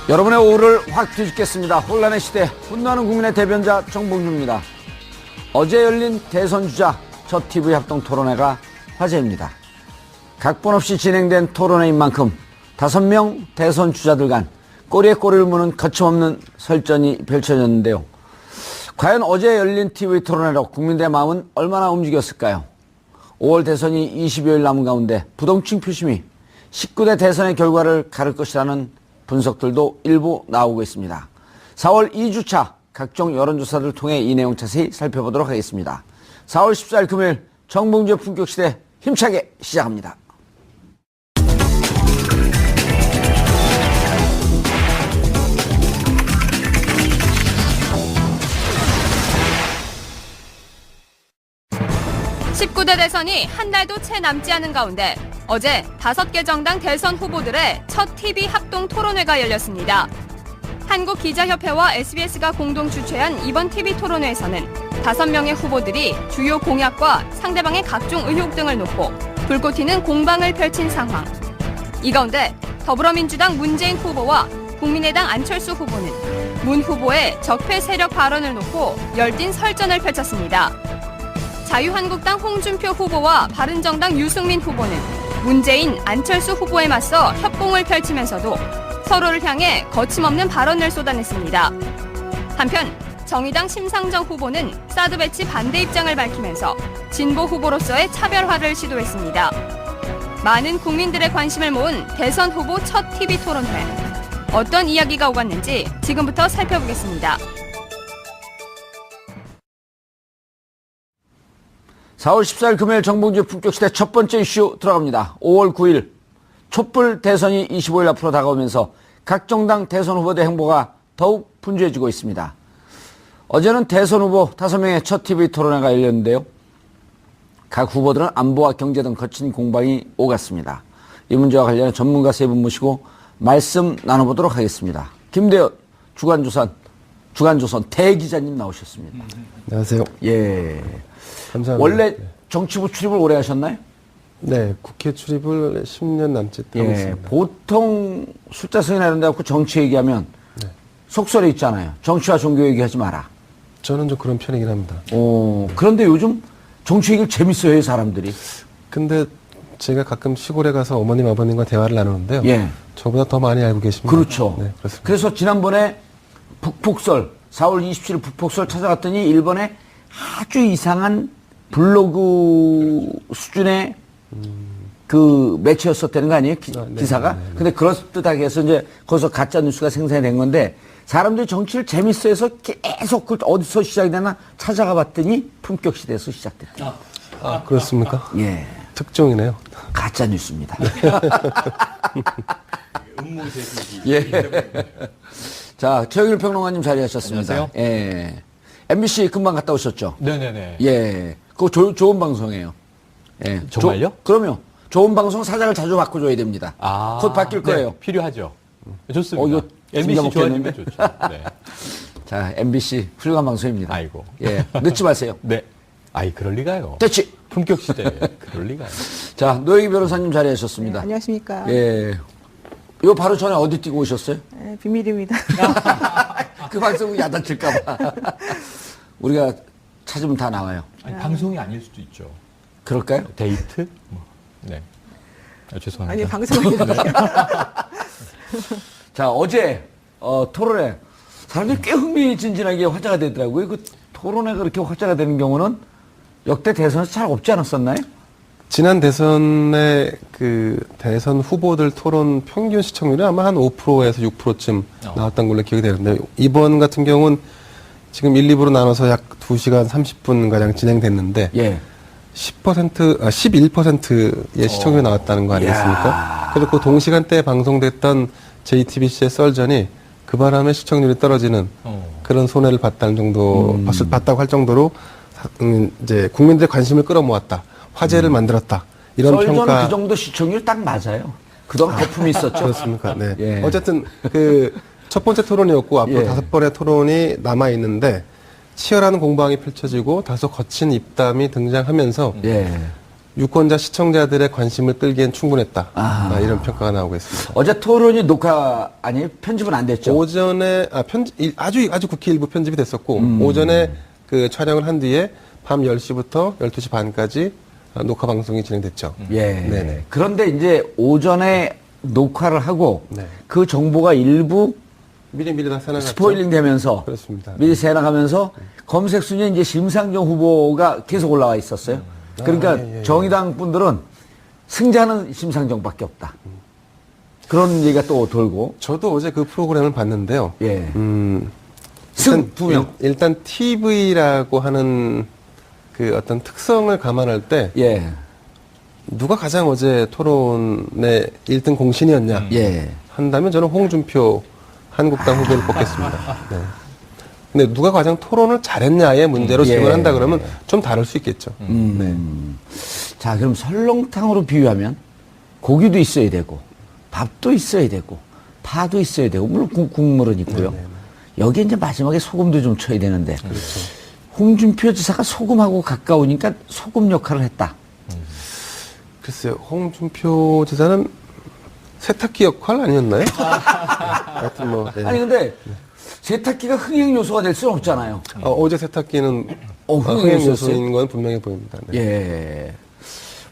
여러분의 오후를 확 뒤집겠습니다. 혼란의 시대, 분노하는 국민의 대변자 정봉주입니다. 어제 열린 대선주자 첫 TV 합동 토론회가 화제입니다. 각본 없이 진행된 토론회인 만큼 5명 대선 주자들 간 꼬리에 꼬리를 무는 거침없는 설전이 펼쳐졌는데요. 과연 어제 열린 TV 토론회로 국민들의 마음은 얼마나 움직였을까요? 5월 대선이 20여일 남은 가운데 부동층 표심이 19대 대선의 결과를 가를 것이라는 분석들도 일부 나오고 있습니다. 4월 2주차 각종 여론조사를 통해 이 내용 자세히 살펴보도록 하겠습니다. 4월 14일 금요일 정봉주의 품격시대 힘차게 시작합니다. (19대) 대선이 한 달도 채 남지 않은 가운데 어제 5개 정당 대선 후보들의 첫 TV 합동 토론회가 열렸습니다. 한국기자협회와 SBS가 공동 주최한 이번 TV 토론회에서는 5명의 후보들이 주요 공약과 상대방의 각종 의혹 등을 놓고 불꽃 튀는 공방을 펼친 상황. 이 가운데 더불어민주당 문재인 후보와 국민의당 안철수 후보는 문 후보의 적폐 세력 발언을 놓고 열띤 설전을 펼쳤습니다. 자유한국당 홍준표 후보와 바른정당 유승민 후보는 문재인, 안철수 후보에 맞서 협공을 펼치면서도 서로를 향해 거침없는 발언을 쏟아냈습니다. 한편 정의당 심상정 후보는 사드 배치 반대 입장을 밝히면서 진보 후보로서의 차별화를 시도했습니다. 많은 국민들의 관심을 모은 대선 후보 첫 TV 토론회. 어떤 이야기가 오갔는지 지금부터 살펴보겠습니다. 4월 14일 금요일 정봉주의 품격시대 첫 번째 이슈 들어갑니다. 5월 9일 촛불 대선이 25일 앞으로 다가오면서 각 정당 대선 후보들의 행보가 더욱 분주해지고 있습니다. 어제는 대선 후보 5명의 첫 TV 토론회가 열렸는데요. 각 후보들은 안보와 경제 등 거친 공방이 오갔습니다. 이 문제와 관련해 전문가 3분 모시고 말씀 나눠보도록 하겠습니다. 김대현 주간조선 대기자님 나오셨습니다. 안녕하세요. 예. 감사합니다. 원래 정치부 출입을 오래 하셨나요? 네, 국회 출입을 10년 남짓 하고 있습니다. 보통 숫자 승이나 이런 데 갖고 정치 얘기하면 네. 속설이 있잖아요. 정치와 종교 얘기하지 마라. 저는 좀 그런 편이긴 합니다. 그런데 요즘 정치 얘기를 재밌어요, 해요, 사람들이. 근데 제가 가끔 시골에 가서 어머님, 아버님과 대화를 나누는데요. 예. 저보다 더 많이 알고 계십니다. 그렇죠. 네, 그렇습니다. 그래서 지난번에 북폭설, 4월 27일 북폭설 찾아갔더니 일본에 아주 이상한 블로그 수준의 그 매체였었다는 거 아니에요? 기사가? 네. 근데 그럴듯하게 해서 이제 거기서 가짜 뉴스가 생산이 된 건데 사람들이 정치를 재밌어 해서 계속 그 어디서 시작이 되나 찾아가 봤더니 품격시대에서 시작됐다. 아, 그렇습니까? 예. 특종이네요. 가짜 뉴스입니다. 예. 자, 최영일 평론가님 자리하셨습니다. 안녕하세요. 예. MBC 금방 갔다 오셨죠? 네네네. 예. 그거 좋은 방송이에요. 예. 정말요? 그럼요. 좋은 방송 사장을 자주 바꿔줘야 됩니다. 곧 바뀔 거예요. 네, 필요하죠. 좋습니다. 이거 MBC 진짜 좋아지면 먹겠는데? 좋죠. 네. 자, MBC 훌륭한 방송입니다. 아이고. 예. 늦지 마세요. 네. 아이, 그럴 리가요. 됐지? 품격 시대에 그럴 리가요. 자, 노영희 변호사님 자리하셨습니다. 네, 안녕하십니까. 예. 이거 바로 전에 어디 뛰고 오셨어요? 네, 비밀입니다. 그 방송 야단칠까봐. 우리가 찾으면 다 나와요. 아니, 방송이 아닐 수도 있죠. 그럴까요? 데이트? 뭐. 네. 죄송합니다. 아니, 방송이 자, 어제 토론회 사람들이 꽤 흥미진진하게 화제가 되더라고요. 그 토론회가 그렇게 화제가 되는 경우는 역대 대선에서 잘 없지 않았었나요? 지난 대선의 그 대선 후보들 토론 평균 시청률이 아마 한 5%에서 6%쯤 나왔던 걸로 기억이 되는데 이번 같은 경우는 지금 1, 2부로 나눠서 약 2시간 30분 가량 진행됐는데 예. 11%의 시청률이 나왔다는 거 아니겠습니까? 그래서 그 동시간대에 방송됐던 JTBC의 썰전이 그 바람에 시청률이 떨어지는 그런 손해를 봤다는 정도, 봤다고 할 정도로 이제 국민들의 관심을 끌어모았다. 화제를 만들었다. 이런 썰전 평가. 그 정도 시청률 딱 맞아요. 그동안 거품이 있었죠. 그렇습니까? 네. 예. 어쨌든 그 첫 번째 토론이었고 앞으로 예. 5번의 토론이 남아 있는데 치열한 공방이 펼쳐지고 다소 거친 입담이 등장하면서 예. 유권자 시청자들의 관심을 끌기엔 충분했다. 이런 평가가 나오고 있습니다. 어제 토론이 녹화 아니 편집은 안 됐죠? 오전에 아주 국회 일부 편집이 됐었고 오전에 그 촬영을 한 뒤에 밤 10시부터 12시 반까지 녹화 방송이 진행됐죠. 예. 네네. 그런데 이제 오전에 녹화를 하고 네. 그 정보가 일부 미리 다 새나갔죠. 스포일링 되면서 그렇습니다. 미리 새나가면서 검색 순위에 이제 심상정 후보가 계속 올라와 있었어요. 그러니까 예. 정의당 분들은 승자는 심상정밖에 없다. 그런 얘기가 또 돌고. 저도 어제 그 프로그램을 봤는데요. 예. 일단 두 명. 일단 TV라고 하는 그 어떤 특성을 감안할 때 예. 누가 가장 어제 토론의 1등 공신이었냐 예. 한다면 저는 홍준표 한국당 후보를 뽑겠습니다. 네. 근데 누가 가장 토론을 잘했냐의 문제로 예. 질문한다 그러면 좀 다를 수 있겠죠. 네. 자, 그럼 설렁탕으로 비유하면 고기도 있어야 되고 밥도 있어야 되고 파도 있어야 되고 물론 국물은 있고요. 여기에 이제 마지막에 소금도 좀 쳐야 되는데 홍준표 지사가 소금하고 가까우니까 소금 역할을 했다. 글쎄요, 홍준표 지사는 세탁기 역할 아니었나요? 하여튼 뭐. 네. 아니 근데 세탁기가 흥행 요소가 될 수는 없잖아요. 어제 세탁기는 흥행 흥행 요소였어요? 요소인 건 분명해 보입니다. 네. 예.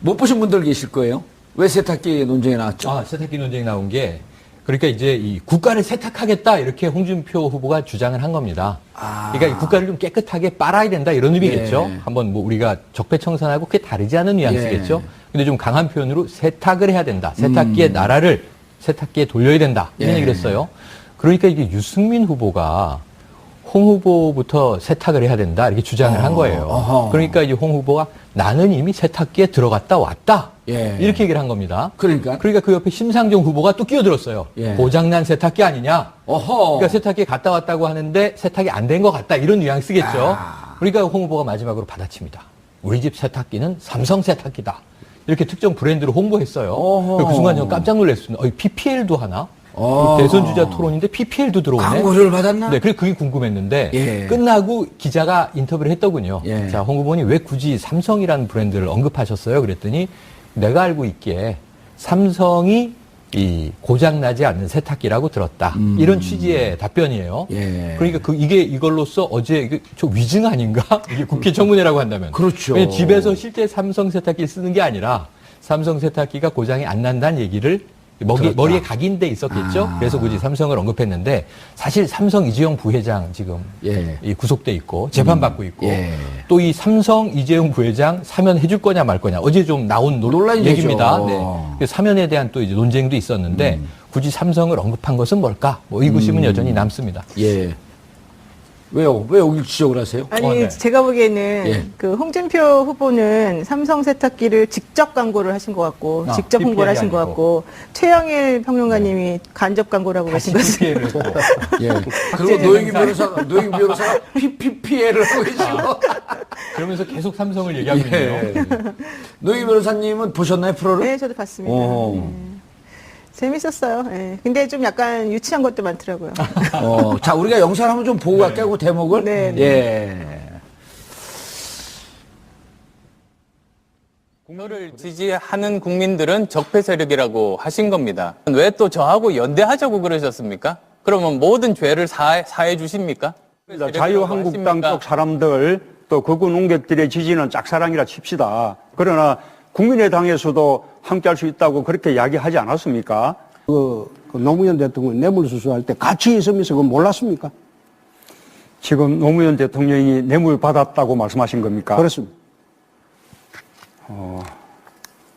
못 보신 분들 계실 거예요. 왜 세탁기 논쟁이 나왔죠? 세탁기 논쟁이 나온 게 그러니까 이제 이 국가를 세탁하겠다 이렇게 홍준표 후보가 주장을 한 겁니다. 그러니까 이 국가를 좀 깨끗하게 빨아야 된다 이런 의미겠죠. 예. 한번 뭐 우리가 적폐청산하고 크게 다르지 않은 뉘앙스겠죠. 근데 좀 강한 표현으로 세탁을 해야 된다. 세탁기의 나라를 세탁기에 돌려야 된다. 이런 예. 얘기를 했어요. 그러니까 이게 유승민 후보가 홍 후보부터 세탁을 해야 된다 이렇게 주장을 한 거예요. 어허. 그러니까 이제 홍 후보가 나는 이미 세탁기에 들어갔다 왔다. 예. 이렇게 얘기를 한 겁니다. 그러니까 그 옆에 심상정 후보가 또 끼어들었어요. 예. 고장난 세탁기 아니냐? 어허. 그러니까 세탁기에 갔다 왔다고 하는데 세탁이 안 된 것 같다. 이런 뉘앙스겠죠. 그러니까 홍 후보가 마지막으로 받아칩니다. 우리 집 세탁기는 삼성 세탁기다. 이렇게 특정 브랜드로 홍보했어요. 어허. 그 순간 저 깜짝 놀랐습니다. PPL도 하나? 어. 대선 주자 토론인데 PPL도 들어오네. 광고료를 받았나? 네, 그게 궁금했는데 예. 끝나고 기자가 인터뷰를 했더군요. 예. 자, 홍 후보님 왜 굳이 삼성이라는 브랜드를 언급하셨어요? 그랬더니 내가 알고 있기에 삼성이 이 고장나지 않는 세탁기라고 들었다. 이런 취지의 답변이에요. 예. 그러니까 이게 이걸로써 어제 저 위증 아닌가? 이게 국회 청문회라고 한다면. 그렇죠. 왜냐면 집에서 실제 삼성 세탁기를 쓰는 게 아니라 삼성 세탁기가 고장이 안 난다는 얘기를 머리에 각인돼 있었겠죠. 그래서 굳이 삼성을 언급했는데 사실 삼성 이재용 부회장 지금 예. 이 구속돼 있고 재판받고 있고 예. 또 이 삼성 이재용 부회장 사면해줄 거냐 말 거냐 어제 좀 나온 논란이 얘기입니다. 되죠. 네. 그래서 사면에 대한 또 이제 논쟁도 있었는데 굳이 삼성을 언급한 것은 뭘까? 뭐 의구심은 여전히 남습니다. 예. 왜요? 왜 여기 지적을 하세요? 아니 네. 제가 보기에는 예. 그 홍준표 후보는 삼성 세탁기를 직접 광고를 하신 것 같고 직접 홍보를 PPL 이 하신 것 아니고. 같고 최영일 평론가님이 간접 광고라고 하신 것은 PPL을 했고. 예. 그리고 노영희 변호사가 PPL을 하고 계시고. 그러면서 계속 삼성을 얘기하고 있네요. 예. 노영희 변호사님은 보셨나요, 프로를? 네 저도 봤습니다. 오. 네. 재밌었어요. 예. 근데 좀 약간 유치한 것도 많더라고요. 자, 우리가 영상을 한번 좀 보고 갈게요, 그 대목을. 네, 네. 예. 저를 지지하는 국민들은 적폐 세력이라고 하신 겁니다. 왜 또 저하고 연대하자고 그러셨습니까? 그러면 모든 죄를 사해 주십니까? 자유한국당 쪽 사람들 또 극우 농객들의 지지는 짝사랑이라 칩시다. 그러나 국민의당에서도 함께할 수 있다고 그렇게 이야기하지 않았습니까? 그 노무현 대통령 뇌물수수할 때 같이 있으면서 그건 몰랐습니까? 지금 노무현 대통령이 뇌물 받았다고 말씀하신 겁니까? 그렇습니다.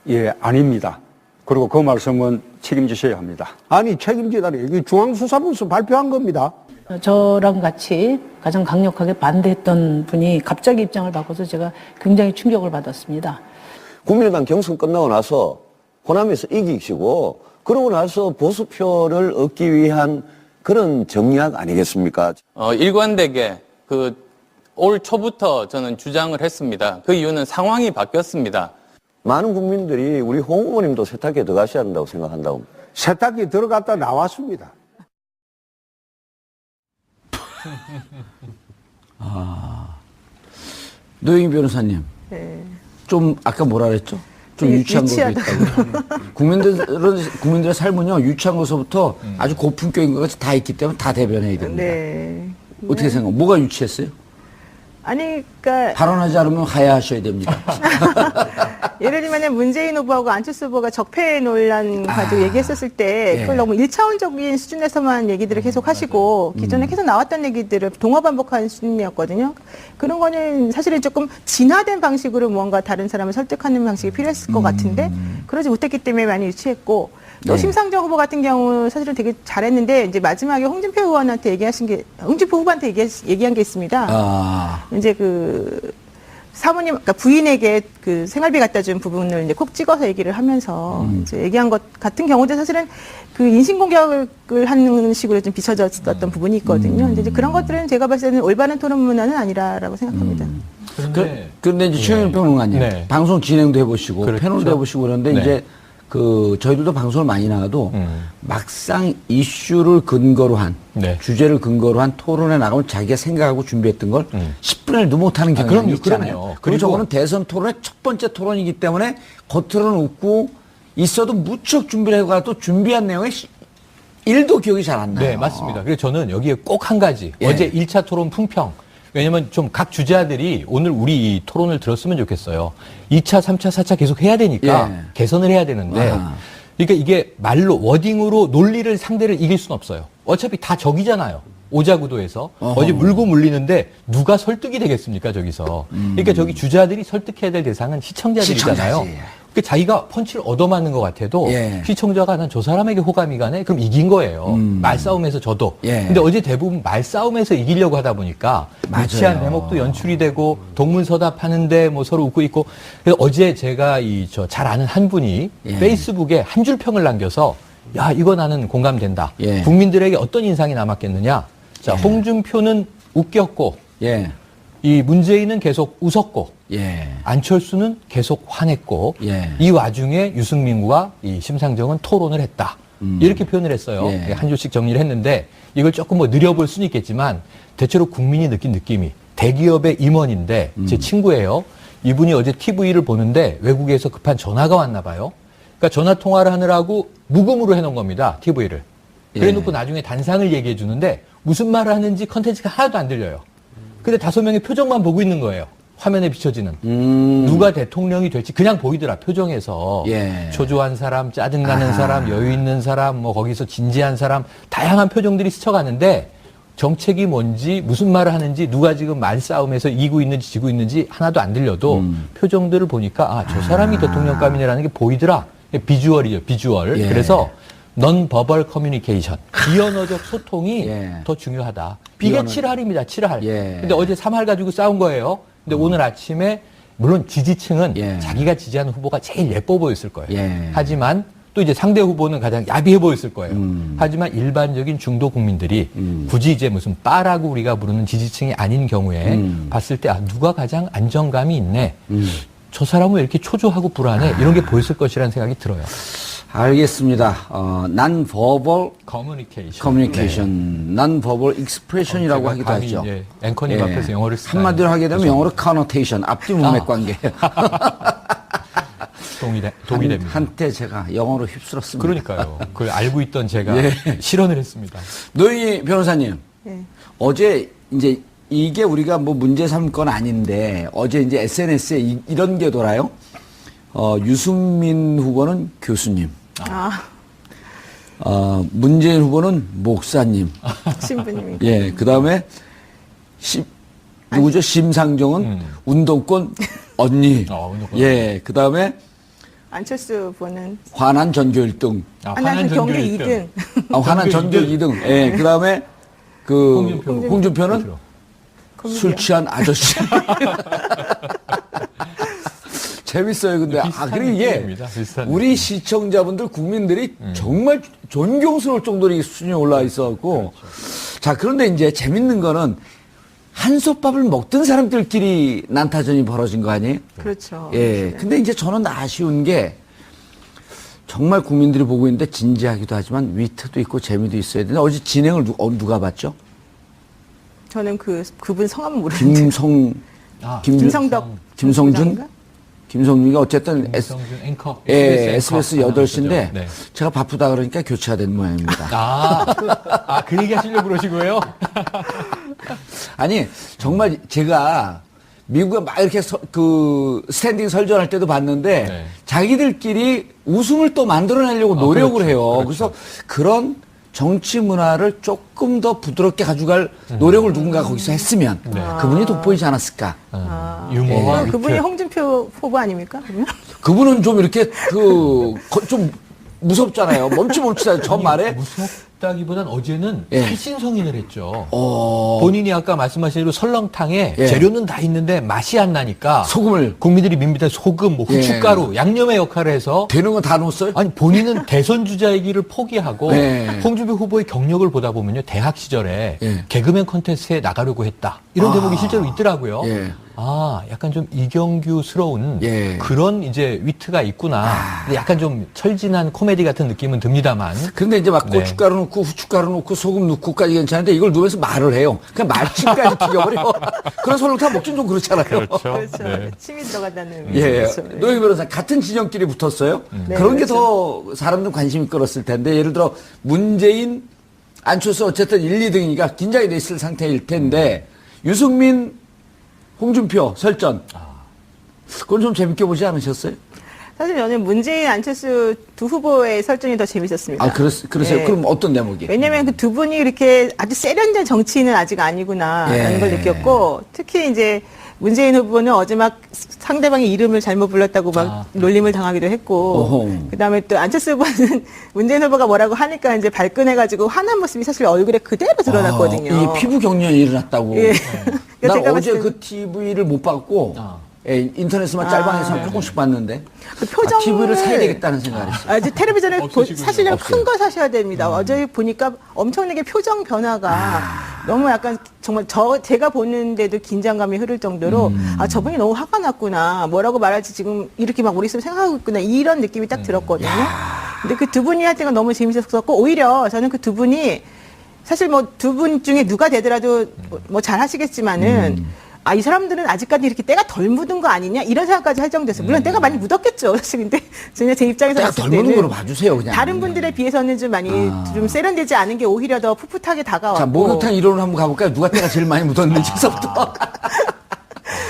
예, 아닙니다. 그리고 그 말씀은 책임지셔야 합니다. 아니 책임지다니 이게 중앙수사부에서 발표한 겁니다. 저랑 같이 가장 강력하게 반대했던 분이 갑자기 입장을 바꿔서 제가 굉장히 충격을 받았습니다. 국민의당 경선 끝나고 나서 호남에서 이기시고 그러고 나서 보수표를 얻기 위한 그런 정략 아니겠습니까? 일관되게 올 초부터 저는 주장을 했습니다. 그 이유는 상황이 바뀌었습니다. 많은 국민들이 우리 홍 후보님도 세탁기에 들어가셔야 한다고 생각한다고. 세탁기 들어갔다 나왔습니다. 노영희 변호사님. 네. 좀 아까 뭐라 그랬죠? 좀 유치한 것도 유치하다고. 있다고. 국민들의 삶은요, 유치한 것부터 아주 고품격인 것까지 다 있기 때문에 다 대변해야 됩니다. 네. 어떻게 생각해요? 뭐가 유치했어요? 아니, 그러니까 발언하지 않으면 하야하셔야 됩니다. 예를 들면 문재인 후보하고 안철수 후보가 적폐 논란 가지고 얘기했었을 때 그걸 너무 1차원적인 수준에서만 얘기들을 계속 하시고 기존에 계속 나왔던 얘기들을 동화 반복하는 수준이었거든요. 그런 거는 사실은 조금 진화된 방식으로 무언가 다른 사람을 설득하는 방식이 필요했을 것 같은데 그러지 못했기 때문에 많이 유치했고 또 네. 심상정 후보 같은 경우 사실은 되게 잘했는데 이제 마지막에 홍준표 의원한테 홍준표 후보한테 얘기한 게 있습니다. 이제 그 사모님, 그러니까 부인에게 그 생활비 갖다 준 부분을 이제 콕 찍어서 얘기를 하면서 이제 얘기한 것 같은 경우도 사실은 그 인신공격을 하는 식으로 좀 비춰졌었던 부분이 있거든요. 근데 이제 그런 것들은 제가 봤을 때는 올바른 토론 문화는 아니라고 생각합니다. 그런데 이제 최영일 평론가님, 네. 방송 진행도 해보시고, 그렇죠. 패널도 해보시고 그런데 네. 이제 저희들도 방송을 많이 나가도 막상 이슈를 근거로 한, 네. 주제를 근거로 한 토론에 나가면 자기가 생각하고 준비했던 걸 10분의 1도 못하는 경향이 그럼요, 있잖아요. 그럼요. 그리고 그리고 저거는 대선 토론의 첫 번째 토론이기 때문에 겉으로는 웃고 있어도 무척 준비를 해가도 준비한 내용이 1도 기억이 잘 안 나요. 네, 맞습니다. 그래서 저는 여기에 꼭 한 가지. 예. 어제 1차 토론 풍평. 왜냐면 좀 각 주자들이 오늘 우리 이 토론을 들었으면 좋겠어요. 2차, 3차, 4차 계속 해야 되니까 예. 개선을 해야 되는데 아하. 그러니까 이게 말로 워딩으로 논리를 상대를 이길 수는 없어요. 어차피 다 적이잖아요. 오자구도에서 어제 물고 물리는데 누가 설득이 되겠습니까 저기서. 그러니까 저기 주자들이 설득해야 될 대상은 시청자들이잖아요. 시청자지. 그러니까 자기가 펀치를 얻어맞는 것 같아도 예. 시청자가 난 저 사람에게 호감이 가네? 그럼 이긴 거예요. 말싸움에서 져도. 예. 근데 어제 대부분 말싸움에서 이기려고 하다 보니까 맞아요. 유치한 대목도 연출이 되고 동문서답하는데 뭐 서로 웃고 있고. 그래서 어제 제가 잘 아는 한 분이 예. 페이스북에 한 줄 평을 남겨서 야, 이거 나는 공감된다. 예. 국민들에게 어떤 인상이 남았겠느냐. 자, 예. 홍준표는 웃겼고, 예. 이 문재인은 계속 웃었고, 예. 안철수는 계속 화냈고, 예. 이 와중에 유승민과 이 심상정은 토론을 했다. 이렇게 표현을 했어요. 예. 한 줄씩 정리를 했는데 이걸 조금 뭐 느려볼 수는 있겠지만 대체로 국민이 느낀 느낌이 대기업의 임원인데 제 친구예요. 이분이 어제 TV를 보는데 외국에서 급한 전화가 왔나 봐요. 그러니까 전화 통화를 하느라고 무음으로 해놓은 겁니다. TV를. 그래 놓고 나중에 단상을 얘기해 주는데 무슨 말을 하는지 컨텐츠가 하나도 안 들려요. 근데 5명의 표정만 보고 있는 거예요. 화면에 비춰지는. 누가 대통령이 될지 그냥 보이더라, 표정에서. 예. 초조한 사람, 짜증나는 사람, 여유 있는 사람, 뭐 거기서 진지한 사람, 다양한 표정들이 스쳐가는데 정책이 뭔지, 무슨 말을 하는지, 누가 지금 말싸움에서 이기고 있는지 지고 있는지 하나도 안 들려도 표정들을 보니까 저 사람이 대통령감이네라는 게 보이더라. 비주얼이죠, 비주얼. 예. 그래서 non-verbal communication, 비언어적 소통이 예. 더 중요하다. 이게 7할입니다, 7할. 예. 근데 어제 3할 가지고 싸운 거예요. 근데 오늘 아침에 물론 지지층은 예. 자기가 지지하는 후보가 제일 예뻐 보였을 거예요. 예. 하지만 또 이제 상대 후보는 가장 야비해 보였을 거예요. 하지만 일반적인 중도 국민들이 굳이 이제 무슨 빠라고 우리가 부르는 지지층이 아닌 경우에 봤을 때 누가 가장 안정감이 있네. 저 사람은 왜 이렇게 초조하고 불안해? 이런 게 보였을 것이라는 생각이 들어요. 알겠습니다. non-verbal 네. communication, non-verbal expression이라고 제가 하기도 감히 하죠. 이제 앵커님 앞에서 영어를 쓰다니. 한마디로 하게 되면 죄송합니다. 영어로 connotation, 앞뒤 문맥 관계. 독이 됩니다. 한때 제가 영어로 휩쓸었습니다. 그러니까요. 그걸 알고 있던 제가 예. 실언을 했습니다. 노영희 변호사님, 네. 어제 이제 이게 우리가 뭐 문제 삼을 건 아닌데 어제 이제 SNS에 이런 게 돌아요. 유승민 후보는 교수님, 문재인 후보는 목사님, 신부님이. 예, 그 다음에 누구죠? 심상정은 운동권 언니, 운동권 예, 그 다음에 안철수 후보는 화난 전교 1등, 하나는 경기 2등. 화난 전교 2등, 예, 그 다음에 홍준표는 그렇죠. 술 취한 아저씨. 재밌어요, 근데. 비슷한 그리고 이게 느낌입니다. 비슷한 우리 느낌. 시청자분들, 국민들이 정말 존경스러울 정도로 이 수준이 올라와 있어갖고. 그렇죠. 자, 그런데 이제 재밌는 거는 한솥밥을 먹던 사람들끼리 난타전이 벌어진 거 아니에요? 그렇죠. 예. 근데 이제 저는 아쉬운 게 정말 국민들이 보고 있는데 진지하기도 하지만 위트도 있고 재미도 있어야 되는데 어제 진행을 누가 봤죠? 저는 그분 성함은 모르는데. 김성덕, 김성준? 김성중이가 어쨌든 김성준 앵커. SBS SBS 8시인데 네. 제가 바쁘다 그러니까 교체가 된 모양입니다. 그 얘기 하시려고 그러시고요? 아니 정말 제가 미국에 막 이렇게 스탠딩 설전할 때도 봤는데 네. 자기들끼리 웃음을 또 만들어내려고 노력을 해요. 그래서 그런 정치 문화를 조금 더 부드럽게 가져갈 노력을 누군가 거기서 했으면 그분이 돋보이지 않았을까. 유머와 그분이 위트. 홍준표 후보 아닙니까? 그러면? 그분은 좀 이렇게 좀 무섭잖아요. 멈칫멈칫하죠. 저 말에. 무섭다기보단 어제는 예. 살신성인을 했죠. 본인이 아까 말씀하신 대로 설렁탕에 예. 재료는 다 있는데 맛이 안 나니까 소금을. 국민들이 밋밋한 소금, 뭐 후춧가루, 양념의 역할을 해서 되는 건 다 넣었어요? 아니 본인은 대선 주자이기를 포기하고 예. 홍준표 후보의 경력을 보다 보면요 대학 시절에 예. 개그맨 콘테스트에 나가려고 했다 이런 대목이 실제로 있더라고요. 예. 약간 좀 이경규스러운 예. 그런 이제 위트가 있구나. 근데 약간 좀 철진한 코미디 같은 느낌은 듭니다만. 그런데 이제 막 네. 고춧가루 넣고 후춧가루 넣고 소금 넣고까지 괜찮은데 이걸 넣으면서 말을 해요. 그냥 말침까지 튀겨버려. 그런 설렁탕 먹긴 좀 그렇잖아요. 그렇죠. 네. 침이 들어간다는. 예, 그렇죠. 노영 변호사 같은 진영끼리 붙었어요. 네, 그런 게 그렇죠. 더 사람들 관심이 끌었을 텐데 예를 들어 문재인, 안철수 어쨌든 1, 2등이니까 긴장이 돼 있을 상태일 텐데 유승민, 홍준표 설전. 그건 좀 재밌게 보지 않으셨어요? 사실 저는 문재인, 안철수 두 후보의 설전이 더 재밌었습니다. 아, 그러세요? 예. 그럼 어떤 대목이? 왜냐면 그 두 분이 이렇게 아주 세련된 정치인은 아직 아니구나라는 예. 걸 느꼈고, 특히 이제 문재인 후보는 어제 막 상대방의 이름을 잘못 불렀다고 막 놀림을 당하기도 했고, 어허. 그다음에 또 안철수 후보는 문재인 후보가 뭐라고 하니까 이제 발끈해가지고 화난 모습이 사실 얼굴에 그대로 드러났거든요. 이게 피부 경련이 일어났다고. 예. 난 제가 어제 봤을 때 그 TV를 못 봤고 예, 인터넷에만 짤방에서 조금씩 봤는데 그 표정을 TV를 사야 되겠다는 생각을 했어요. 이제 텔레비전을 없으시군요. 사실은 큰 거 사셔야 됩니다. 어제 보니까 엄청나게 표정 변화가 너무 약간 정말 제가 보는데도 긴장감이 흐를 정도로 저분이 너무 화가 났구나. 뭐라고 말할지 지금 이렇게 막 머릿속에 생각하고 있구나. 이런 느낌이 딱 들었거든요. 근데 그 두 분이 할 때가 너무 재밌었고 오히려 저는 그 두 분이 사실 뭐 두 분 중에 누가 되더라도 뭐 잘 하시겠지만은 이 사람들은 아직까지 이렇게 때가 덜 묻은 거 아니냐 이런 생각까지 할 정도였어요. 물론 때가 많이 묻었겠죠. 사실 근데 그냥 제 입장에서 때가 봤을 덜 묻는 때는 거로 봐주세요, 그냥. 다른 분들에 비해서는 좀 많이 좀 세련되지 않은 게 오히려 더 풋풋하게 다가왔고. 자, 목욕탕 이론을 한번 가볼까요? 누가 때가 제일 많이 묻었는지부터.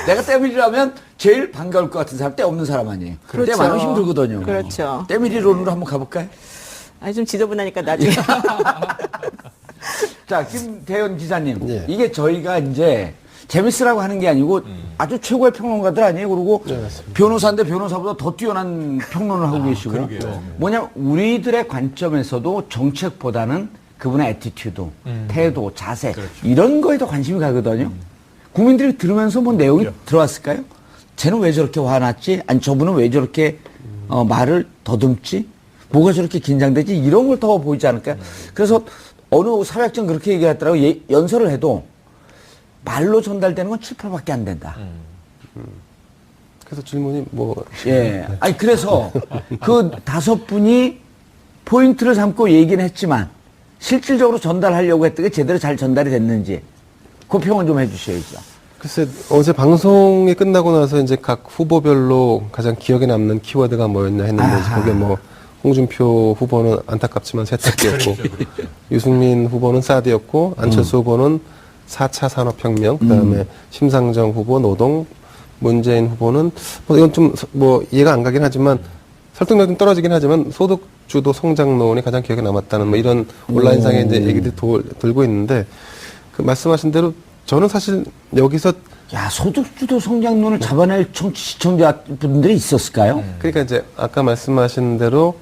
내가 때밀이라면 제일 반가울 것 같은 사람, 때 없는 사람 아니에요. 그렇죠. 때 많으면 힘들거든요. 그렇죠. 때밀이론으로 한번 가볼까요? 아니 좀 지저분하니까 나중에. 자, 김대현 기자님. 예. 이게 저희가 이제 재밌으라고 하는 게 아니고 아주 최고의 평론가들 아니에요. 그리고 변호사인데 변호사보다 더 뛰어난 평론을 하고 계시고. 뭐냐면 우리들의 관점에서도 정책보다는 그분의 애티튜드, 태도, 자세 이런 거에 더 관심이 가거든요. 국민들이 들으면서 뭐 내용이 들어왔을까요? 쟤는 왜 저렇게 화났지? 아니 저분은 왜 저렇게 말을 더듬지? 뭐가 저렇게 긴장되지? 이런 걸 더 보이지 않을까요? 그래서 어느 사회학자는 그렇게 얘기하더라고요. 연설을 해도 말로 전달되는 건 7, 8밖에 안 된다. 그래서 질문이 뭐. 예. 아니, 그래서 그 5분이 포인트를 삼고 얘기는 했지만 실질적으로 전달하려고 했던 게 제대로 잘 전달이 됐는지 그 평은 좀 해주셔야죠. 글쎄, 어제 방송이 끝나고 나서 이제 각 후보별로 가장 기억에 남는 키워드가 뭐였냐 했는데, 거기에 뭐, 홍준표 후보는 안타깝지만 세탁기였고, 유승민 후보는 사드였고, 안철수 후보는 4차 산업혁명, 그 다음에 심상정 후보 노동, 문재인 후보는, 뭐 이건 좀 뭐 이해가 안 가긴 하지만, 설득력이 좀 떨어지긴 하지만, 소득주도 성장론이 가장 기억에 남았다는 뭐 이런 온라인상에 이제 얘기들이 돌고 있는데, 그 말씀하신 대로 저는 사실 여기서 야, 소득주도 성장론을 잡아낼 시청자분들이 있었을까요? 그러니까 이제 아까 말씀하신 대로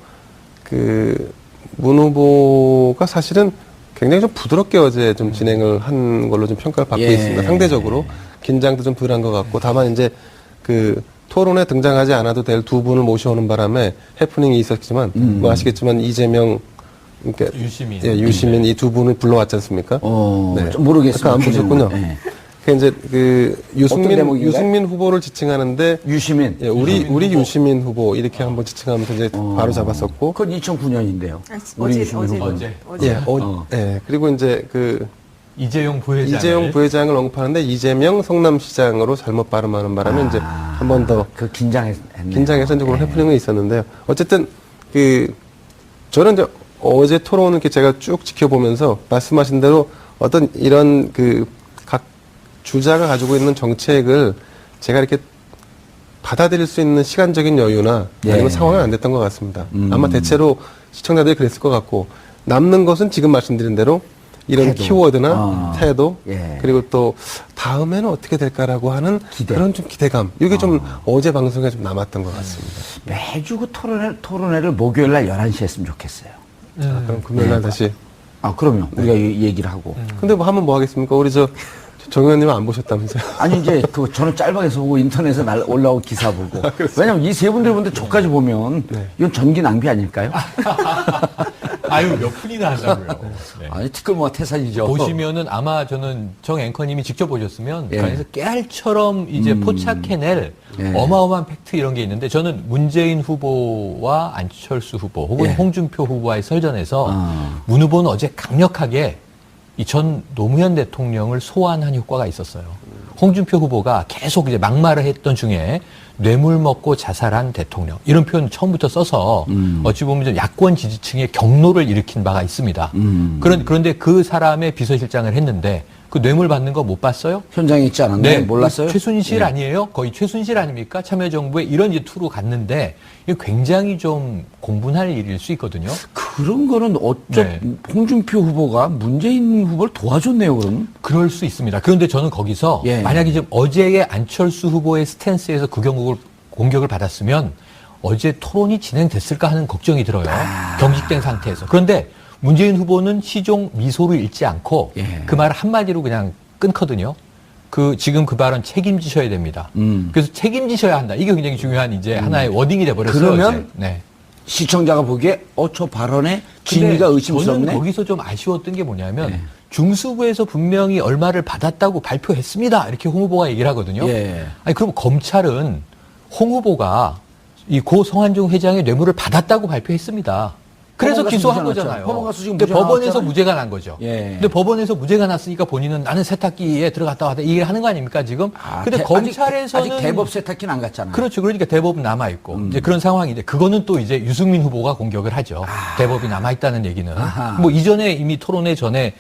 그 문 후보가 사실은 굉장히 좀 부드럽게 어제 좀 진행을 한 걸로 좀 평가를 받고 있습니다. 상대적으로 긴장도 좀 덜한 것 같고 다만 이제 그 토론에 등장하지 않아도 될 두 분을 모셔오는 바람에 해프닝이 있었지만 뭐 아시겠지만 이재명 그러니까 유시민. 예, 유시민 이 두 분을 불러왔지 않습니까? 좀 모르겠습니다. 아까 안 보셨군요. 네. 그 이제 그 어떤 대목인가요? 유승민 후보를 지칭하는데 유시민. 예, 우리 유시민 후보 이렇게 한번 지칭하면서 이제 바로 잡았었고. 그건 2009년인데요. 어제. 예, 예. 그리고 이제 그 이재용 부회장을. 이재용 부회장을 언급하는데 이재명 성남시장으로 잘못 발음하는 바람에 이제 한 번 더 그 긴장했네. 긴장해서 이제 그런 해프닝이 있었는데요. 어쨌든 저는 이제 어제 토론을 이렇게 제가 쭉 지켜보면서 말씀하신 대로 어떤 이런 각 주자가 가지고 있는 정책을 제가 이렇게 받아들일 수 있는 시간적인 여유나 아니면 상황은 안 됐던 것 같습니다. 아마 대체로 시청자들이 그랬을 것 같고 남는 것은 지금 말씀드린 대로 이런 태도. 키워드나 태도 예. 그리고 또 다음에는 어떻게 될까라고 하는 그런 좀 기대감 이게 좀 어제 방송에 좀 남았던 것 같습니다. 매주 그 토론회를 목요일 날 11시에 했으면 좋겠어요. 그럼 금요일 날 다시. 그럼요. 우리가 얘기를 하고. 근데 뭐 하면 뭐 하겠습니까? 우리 정 의원님은 안 보셨다면서요? 아니 이제 저는 짤방에서 보고 인터넷에 올라온 기사 보고. 왜냐면 이 세 분들 보는데 저까지 보면 이건 전기 낭비 아닐까요? 아유, 몇 분이나 한다고요. 네. 아니 티끌모아 태산이죠. 보시면은 아마 저는 정 앵커님이 직접 보셨으면 그 안에서 깨알처럼 이제 포착해낼 어마어마한 팩트 이런 게 있는데 저는 문재인 후보와 안철수 후보 혹은 홍준표 후보와의 설전에서 문 후보는 어제 강력하게 이 전 노무현 대통령을 소환한 효과가 있었어요. 홍준표 후보가 계속 이제 막말을 했던 중에 뇌물 먹고 자살한 대통령 이런 표현 처음부터 써서 어찌 보면 좀 야권 지지층의 경로를 일으킨 바가 있습니다. 그런데 그 사람의 비서실장을 했는데 그 뇌물 받는 거 못 봤어요? 현장에 있지 않았나요? 몰랐어요? 최순실 아니에요? 거의 최순실 아닙니까? 참여정부에 이런 이제 투로 갔는데 이게 굉장히 좀 공분할 일일 수 있거든요. 그런 거는 홍준표 후보가 문재인 후보를 도와줬네요, 그럼? 그럴 수 있습니다. 그런데 저는 거기서 만약에 지금 어제의 안철수 후보의 스탠스에서 그 공격을 받았으면 어제 토론이 진행됐을까 하는 걱정이 들어요. 경직된 상태에서. 그런데 문재인 후보는 시종 미소를 잃지 않고 그 말을 한마디로 그냥 끊거든요. 지금 그 발언 책임지셔야 됩니다. 그래서 책임지셔야 한다. 이게 굉장히 중요한 이제 하나의 워딩이 돼버렸어요. 그러면 시청자가 보기에 저 발언에 진위가 의심스럽네. 저는 거기서 좀 아쉬웠던 게 뭐냐면 중수부에서 분명히 얼마를 받았다고 발표했습니다. 이렇게 홍 후보가 얘기를 하거든요. 아니 그럼 검찰은 홍 후보가 이 고 성한종 회장의 뇌물을 받았다고 발표했습니다. 그래서 기소한 거잖아요. 근데 법원에서 무죄가 난 거죠. 근데 법원에서 무죄가 났으니까 본인은 나는 세탁기에 들어갔다 왔다 얘기를 하는 거 아닙니까 지금? 근데 검찰에서는 아직 대법 세탁기는 안 갔잖아요. 그렇죠. 그러니까 대법은 남아 있고 이제 그런 상황인데 그거는 또 이제 유승민 후보가 공격을 하죠. 대법이 남아 있다는 얘기는 뭐 이전에 이미 토론회 전에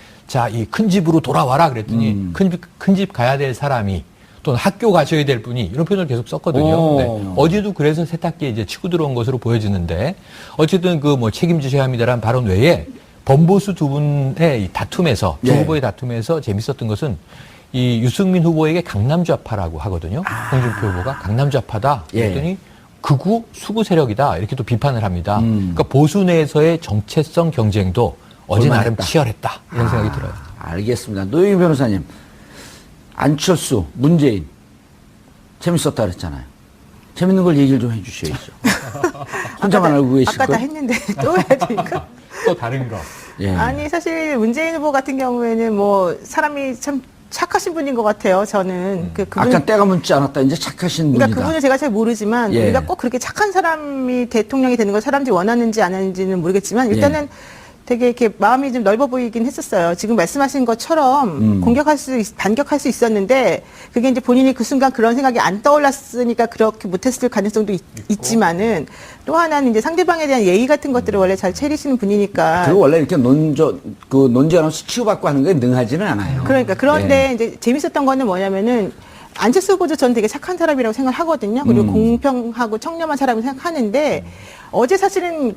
이 큰 집으로 돌아와라 그랬더니 큰 집 가야 될 사람이 또는 학교 가셔야 될 분이 이런 표현을 계속 썼거든요. 어제도 그래서 세탁기에 이제 치고 들어온 것으로 보여지는데 어쨌든 책임지셔야 합니다라는 발언 외에 범보수 두 분의 이 다툼에서 두 후보의 다툼에서 재밌었던 것은 이 유승민 후보에게 강남좌파라고 하거든요. 홍준표 후보가 강남좌파다. 그랬더니 극우 수구 세력이다. 이렇게 또 비판을 합니다. 그러니까 보수 내에서의 정체성 경쟁도 어제 나름 치열했다. 이런 생각이 들어요. 알겠습니다. 노영희 변호사님. 안철수, 문재인 재밌었다 그랬잖아요. 재밌는 걸 얘기를 좀 해주셔야죠. 혼자만 알고 계실 아까 다 거예요? 했는데 또 해야 되니까. 또 다른 거. 아니 사실 문재인 후보 같은 경우에는 사람이 참 착하신 분인 것 같아요. 저는 아까 때가 묻지 않았다. 이제 착하신 분이다. 그러니까 그분을 제가 잘 모르지만 우리가 꼭 그렇게 착한 사람이 대통령이 되는 걸 사람들이 원하는지 안 하는지는 모르겠지만 일단은 되게 이렇게 마음이 좀 넓어 보이긴 했었어요. 지금 말씀하신 것처럼 반격할 수 있었는데 그게 이제 본인이 그 순간 그런 생각이 안 떠올랐으니까 그렇게 못했을 가능성도 있지만은 또 하나는 이제 상대방에 대한 예의 같은 것들을 원래 잘 차리시는 분이니까. 그리고 원래 이렇게 논쟁하면서 치유받고 하는 게 능하지는 않아요. 그러니까 그런데 이제 재밌었던 거는 뭐냐면은 안철수 후보도 저는 되게 착한 사람이라고 생각하거든요. 그리고 공평하고 청렴한 사람이라고 생각하는데 어제 사실은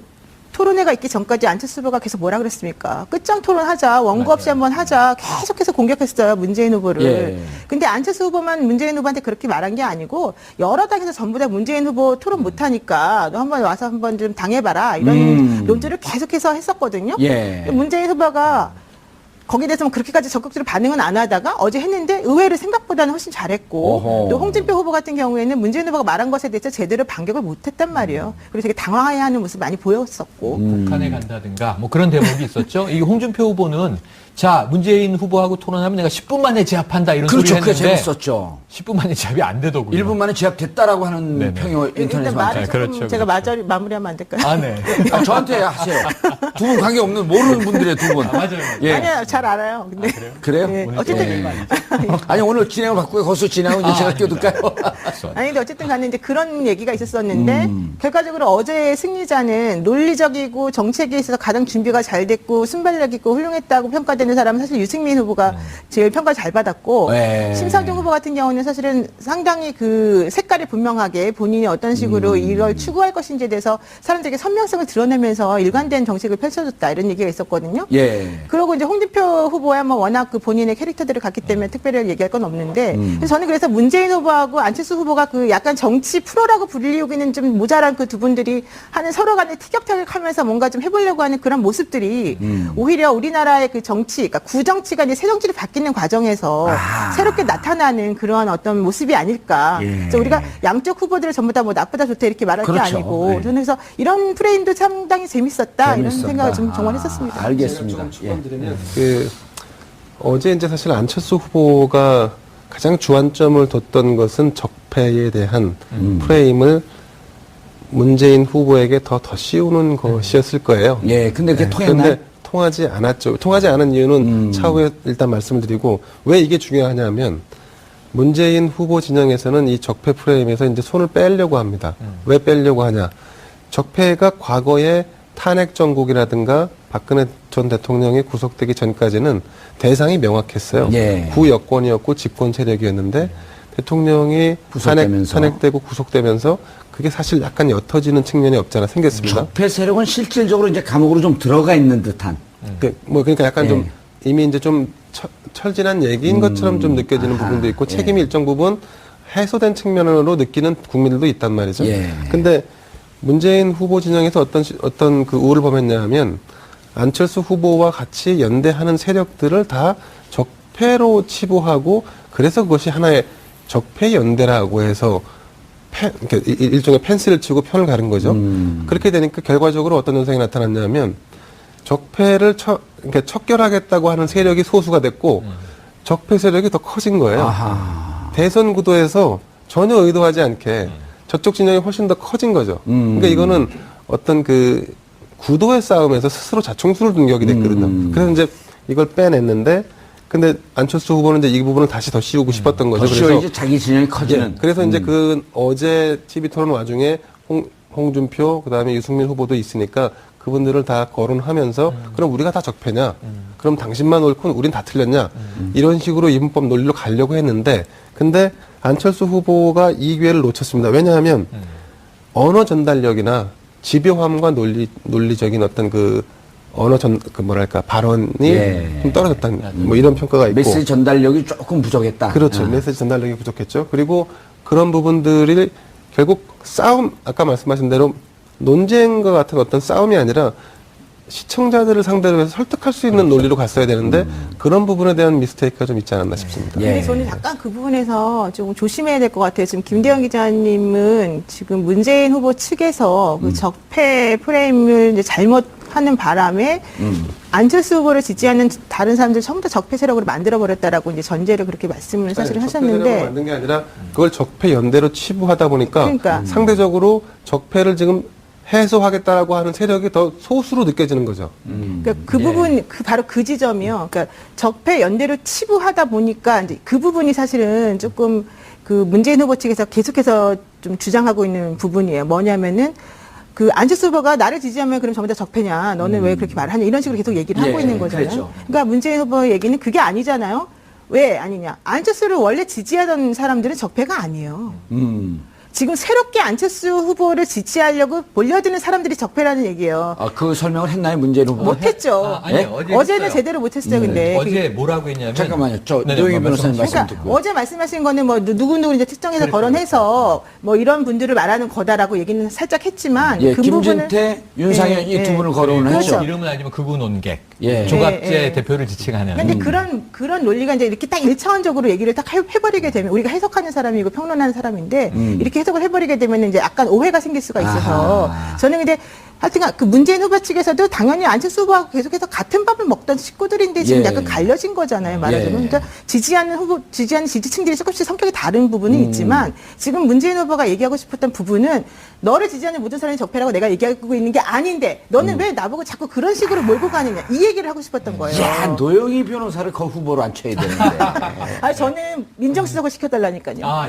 토론회가 있기 전까지 안철수 후보가 계속 뭐라 그랬습니까? 끝장 토론하자, 원고 없이 한번 하자, 계속해서 공격했어요, 문재인 후보를. 근데 안철수 후보만 문재인 후보한테 그렇게 말한 게 아니고 여러 당에서 전부 다 문재인 후보 토론 못하니까 너 한번 와서 한번 좀 당해봐라 이런 논조를 계속해서 했었거든요. 문재인 후보가 거기에 대해서 그렇게까지 적극적으로 반응은 안 하다가 어제 했는데 의외로 생각보다는 훨씬 잘했고 또 홍준표 후보 같은 경우에는 문재인 후보가 말한 것에 대해서 제대로 반격을 못했단 말이에요. 그리고 되게 당황해하는 모습 많이 보였었고. 북한에 간다든가 그런 대목이 있었죠. 이 홍준표 후보는 문재인 후보하고 토론하면 내가 10분 만에 제압한다 이런 소리를 했는데 그게 재밌었죠. 10분 만에 제압이 안 되더군요. 1분 만에 제압됐다라고 하는 평이 인터넷에 많잖아요. 그렇죠. 제가 마무리하면 안 될까요? 저한테 하세요. 두 분 관계 없는 모르는 분들의 두 분. 맞아요. 아니요. 잘 알아요. 근데 그래요? 네, 어쨌든 아니 오늘 진행을 바꾸고 거기서 진행하고 이제 제가 끼어들까요? 아니 근데 어쨌든 간에 이제 그런 얘기가 있었었는데 결과적으로 어제의 승리자는 논리적이고 정책에 있어서 가장 준비가 잘 됐고 순발력 있고 훌륭했다고 평가되는 사람은 사실 유승민 후보가 제일 평가를 잘 받았고 네. 심상정 후보 같은 경우는 사실은 상당히 그 색깔이 분명하게 본인이 어떤 식으로 이걸 추구할 것인지에 대해서 사람들에게 선명성을 드러내면서 일관된 정책을 펼쳐줬다 이런 얘기가 있었거든요. 예. 그리고 이제 홍준표 후보야 뭐 워낙 그 본인의 캐릭터들을 갖기 때문에 특별히 얘기할 건 없는데 그래서 저는 그래서 문재인 후보하고 안철수 후보가 그 약간 정치 프로라고 불리우기는 좀 모자란 그 두 분들이 하는 서로 간에 티격태격하면서 뭔가 좀 해보려고 하는 그런 모습들이 오히려 우리나라의 그 정치, 그러니까 구정치가 이제 새 정치로 바뀌는 과정에서 새롭게 나타나는 그러한 어떤 모습이 아닐까. 예. 그래서 우리가 양쪽 후보들을 전부 다 뭐 나쁘다 좋다 이렇게 말할 게 그렇죠. 아니고 네. 저는 그래서 이런 프레임도 상당히 재밌었다. 이런 생각을 좀 정말 했었습니다. 알겠습니다. 예. 그 어제 이제 사실 안철수 후보가 가장 주안점을 뒀던 것은 적폐에 대한 프레임을 문재인 후보에게 더 씌우는 것이었을 거예요. 예, 근데 그게 통했나요? 그런데 통하지 않았죠. 통하지 않은 이유는 차후에 일단 말씀을 드리고 왜 이게 중요하냐면 문재인 후보 진영에서는 이 적폐 프레임에서 이제 손을 빼려고 합니다. 왜 빼려고 하냐? 적폐가 과거에 탄핵 정국이라든가 박근혜 전 대통령이 구속되기 전까지는 대상이 명확했어요. 예. 구여권이었고 집권 세력이었는데 대통령이 구속되면서. 탄핵되고 구속되면서 그게 사실 약간 옅어지는 측면이 없잖아 생겼습니다. 적폐 세력은 실질적으로 이제 감옥으로 좀 들어가 있는 듯한. 그러니까 약간 예. 좀 이미 이제 좀 철진한 얘기인 것처럼 좀 느껴지는 부분도 있고 책임이 일정 부분 해소된 측면으로 느끼는 국민들도 있단 말이죠. 예. 근데 문재인 후보 진영에서 어떤 그 우를 범했냐면 안철수 후보와 같이 연대하는 세력들을 다 적폐로 치부하고 그래서 그것이 하나의 적폐 연대라고 해서 일종의 펜스를 치고 편을 가른 거죠. 그렇게 되니까 결과적으로 어떤 현상이 나타났냐면 적폐를 그러니까 척결하겠다고 하는 세력이 소수가 됐고 적폐 세력이 더 커진 거예요. 아하. 대선 구도에서 전혀 의도하지 않게 저쪽 진영이 훨씬 더 커진 거죠. 그러니까 이거는 어떤 그 구도의 싸움에서 스스로 자충수를 둔 격이 됐거든요. 그래서 이제 이걸 빼냈는데 근데 안철수 후보는 이제 이 부분을 다시 더 씌우고 싶었던 거죠. 그래서 이제 자기 진영이 커지는. 그래서 이제 그 어제 TV 토론 와중에 홍준표 그다음에 유승민 후보도 있으니까 그분들을 다 거론하면서 그럼 우리가 다 적폐냐? 그럼 당신만 옳고 우린 다 틀렸냐? 이런 식으로 이분법 논리로 가려고 했는데 근데 안철수 후보가 이 기회를 놓쳤습니다. 왜냐하면 언어 전달력이나 집요함과 논리적인 어떤 그 발언이 예. 좀 떨어졌다는 뭐 이런 평가가 있고 메시지 전달력이 조금 부족했다. 그렇죠. 메시지 전달력이 부족했죠. 그리고 그런 부분들이 결국 아까 말씀하신 대로 논쟁과 같은 어떤 싸움이 아니라 시청자들을 상대로 해서 설득할 수 있는 논리로 갔어야 되는데 그런 부분에 대한 미스테이크가 좀 있지 않았나 싶습니다. 근데 저는 약간 그 부분에서 좀 조심해야 될 것 같아요. 지금 김대영 기자님은 지금 문재인 후보 측에서 그 적폐 프레임을 이제 잘못하는 바람에 안철수 후보를 지지하는 다른 사람들 전부 다 적폐 세력으로 만들어버렸다라고 이제 전제를 그렇게 말씀을 사실 하셨는데. 만든 게 아니라 그걸 적폐 연대로 치부하다 보니까 그러니까. 상대적으로 적폐를 지금 해소하겠다라고 하는 세력이 더 소수로 느껴지는 거죠. 그러니까 그 부분, 바로 그 지점이요. 그러니까 적폐 연대로 치부하다 보니까 이제 그 부분이 사실은 조금 그 문재인 후보 측에서 계속해서 좀 주장하고 있는 부분이에요. 뭐냐면은 그 안철수 후보가 나를 지지하면 그럼 전부 다 적폐냐? 너는 왜 그렇게 말하냐? 이런 식으로 계속 얘기를 하고 있는 거잖아요. 그렇죠. 그러니까 문재인 후보 얘기는 그게 아니잖아요. 왜 아니냐? 안철수를 원래 지지하던 사람들은 적폐가 아니에요. 지금 새롭게 안철수 후보를 지지하려고 몰려드는 사람들이 적폐라는 얘기예요. 그 설명을 했나요, 문재인 후보? 못했죠. 아니요, 네? 했어요. 어제는 제대로 못했어요, 근데. 어제 뭐라고 했냐면 잠깐만요. 네네, 노영희 변호사님 말씀 그러니까 듣고. 어제 말씀하신 거는 뭐 누구누구 이제 특정해서 거론해서 뭐 이런 분들을 말하는 거다라고 얘기는 살짝 했지만 예, 그 부분은 김진태, 윤상현 이 두 분을 거론을 그렇죠. 했죠. 이름은 알지만 극우 논객, 예. 조갑제 예, 예. 대표를 지칭하는. 근데 그런 논리가 이제 이렇게 딱 일차원적으로 얘기를 딱 해버리게 되면 우리가 해석하는 사람이고 평론하는 사람인데 이렇게 해석을 해버리게 되면 이제 약간 오해가 생길 수가 있어서 저는 근데 하여튼 그 문재인 후보 측에서도 당연히 안철수 후보하고 계속해서 같은 밥을 먹던 식구들인데 지금 예. 약간 갈려진 거잖아요. 말하자면. 예. 그러니까 지지하는 지지층들이 조금씩 성격이 다른 부분은 있지만 지금 문재인 후보가 얘기하고 싶었던 부분은 너를 지지하는 모든 사람이 적폐라고 내가 얘기하고 있는 게 아닌데 너는 왜 나보고 자꾸 그런 식으로 몰고 가느냐 이 얘기를 하고 싶었던 거예요. 야, 노영희 변호사를 그 후보로 앉혀야 되는데. 아니 저는 민정수석을 시켜달라니까요. 와,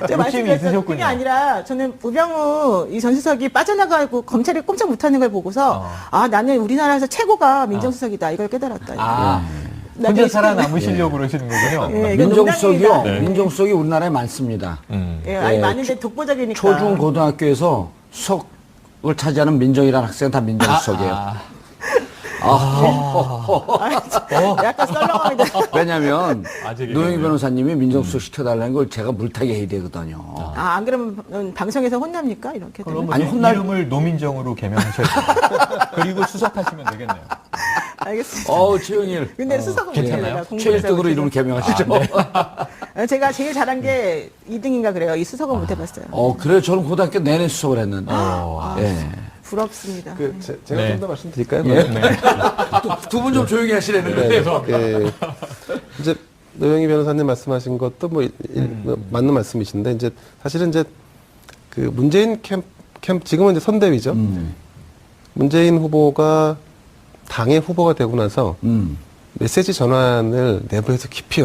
제가 말씀드렸죠. 그게 아니라 저는 우병우 이 전 수석이 빠져나가고 검찰이 꼼짝 못하는 걸 보고서 아 나는 우리나라에서 최고가 민정수석이다 이걸 깨달았다. 혼자 살아남으시려고 그러시는 거군요. 예, 이건 민정수석이요. 농담입니다. 민정수석이 우리나라에 많습니다. 예, 아니 예, 많은데 독보적이니까. 초중 고등학교에서 수석을 차지하는 민정이라는 학생은 다 민정수석이에요. 약간 썰렁합니다. 왜냐면 아직이군요. 노영희 변호사님이 민정수석 시켜달라는 걸 제가 물타기 해야 되거든요. 안 그러면 방송에서 혼납니까 이렇게? 그럼 되면? 뭐 이름을 노민정으로 개명하셔야 돼요. 그리고 수석하시면 되겠네요. 알겠습니다. 최영일. 근데 수석은 괜찮나요? 못해요. 최일등으로 이름을 개명하시죠. 제가 제일 잘한 게 2등인가 그래요. 이 수석은 못 해봤어요. 그래요. 저는 고등학교 내내 수석을 했는데. 예. 부럽습니다. 제가 네. 좀 더 말씀드릴까요? 두 분 좀 조용히 하시라는 거예요. 예. 이제 노영희 변호사님 말씀하신 것도 뭐 맞는 말씀이신데 이제 사실은 이제 그 문재인 캠프 지금은 이제 선대위죠. 문재인 후보가 당의 후보가 되고 나서 메시지 전환을 내부에서 깊이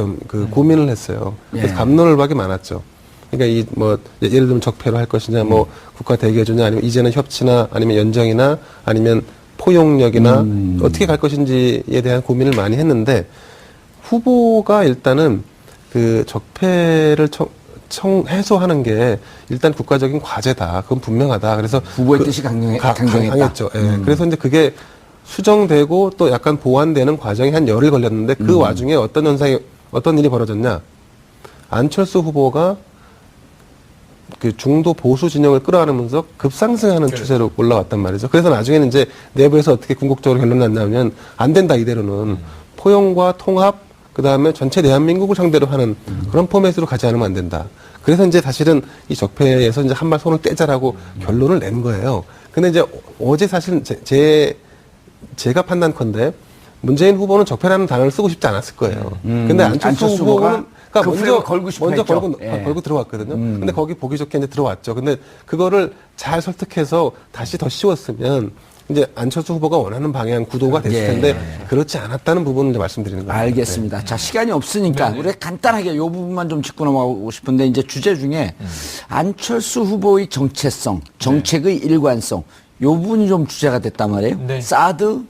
고민을 했어요. 그래서 예. 갑론을박이 많았죠. 그러니까 이 뭐 예를 들면 적폐로 할 것이냐, 뭐 국가 대개주냐, 아니면 이제는 협치나, 아니면 연정이나, 아니면 포용력이나 어떻게 갈 것인지에 대한 고민을 많이 했는데 후보가 일단은 그 적폐를 해소하는 게 일단 국가적인 과제다. 그건 분명하다. 그래서 후보의 뜻이 강경했다. 강했죠. 예. 그래서 이제 그게 수정되고 또 약간 보완되는 과정이 한 열흘 걸렸는데 그 와중에 어떤 일이 벌어졌냐. 안철수 후보가 그 중도 보수 진영을 끌어안으면서 급상승하는 추세로 올라왔단 말이죠. 그래서 나중에는 이제 내부에서 어떻게 궁극적으로 결론이 났냐면 안 된다 이대로는 포용과 통합 그다음에 전체 대한민국을 상대로 하는 그런 포맷으로 가지 않으면 안 된다. 그래서 이제 사실은 이 적폐에서 이제 한 발 손을 떼자라고 결론을 낸 거예요. 근데 이제 어제 사실 제가 판단컨대 문재인 후보는 적폐라는 단어를 쓰고 싶지 않았을 거예요. 근데 안철수 후보는 그 프레임을 걸고 싶어 먼저 했죠. 걸고 들어왔거든요. 근데 거기 보기 좋게 이제 들어왔죠. 근데 그거를 잘 설득해서 다시 더 씌웠으면 이제 안철수 후보가 원하는 방향 구도가 됐을 텐데 그렇지 않았다는 부분을 이제 말씀드리는 거예요. 알겠습니다. 자, 시간이 없으니까 우리 간단하게 이 부분만 좀 짚고 넘어가고 싶은데 이제 주제 중에 안철수 후보의 정체성, 정책의 일관성 이 부분이 좀 주제가 됐단 말이에요. 네. 사드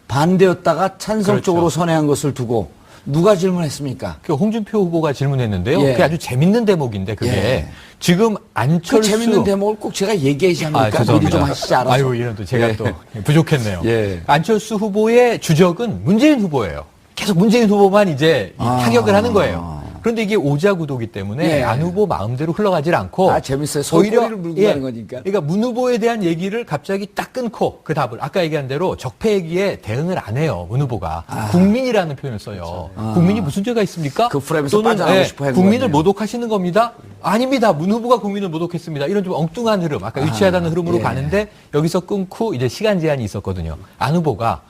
반대였다가 찬성 그렇죠. 쪽으로 선회한 것을 두고 누가 질문했습니까? 그 홍준표 후보가 질문했는데요. 예. 그게 아주 재밌는 대목인데 그게 예. 지금 그 안철수 재밌는 대목을 꼭 제가 얘기하지 않을까? 미리 좀 하시지 알아서. 아유, 이런 또 제가 예. 또 부족했네요. 예. 안철수 후보의 주적은 문재인 후보예요. 계속 문재인 후보만 이제 이 타격을 하는 거예요. 그런데 이게 오자구도기 때문에 예. 안 후보 마음대로 흘러가질 않고 재밌어요. 소리를 물고 가는 거니까. 그러니까 문 후보에 대한 얘기를 갑자기 딱 끊고 그 답을 아까 얘기한 대로 적폐 얘기에 대응을 안 해요. 문 후보가 국민이라는 표현을 써요. 국민이 무슨 죄가 있습니까? 그 프레임에서 또는 빠져나오고 싶어 하는 국민을 거네요. 모독하시는 겁니다. 아닙니다. 문 후보가 국민을 모독했습니다. 이런 좀 엉뚱한 흐름, 아까 유치하다는 흐름으로 예. 가는데 여기서 끊고 이제 시간 제한이 있었거든요. 안 후보가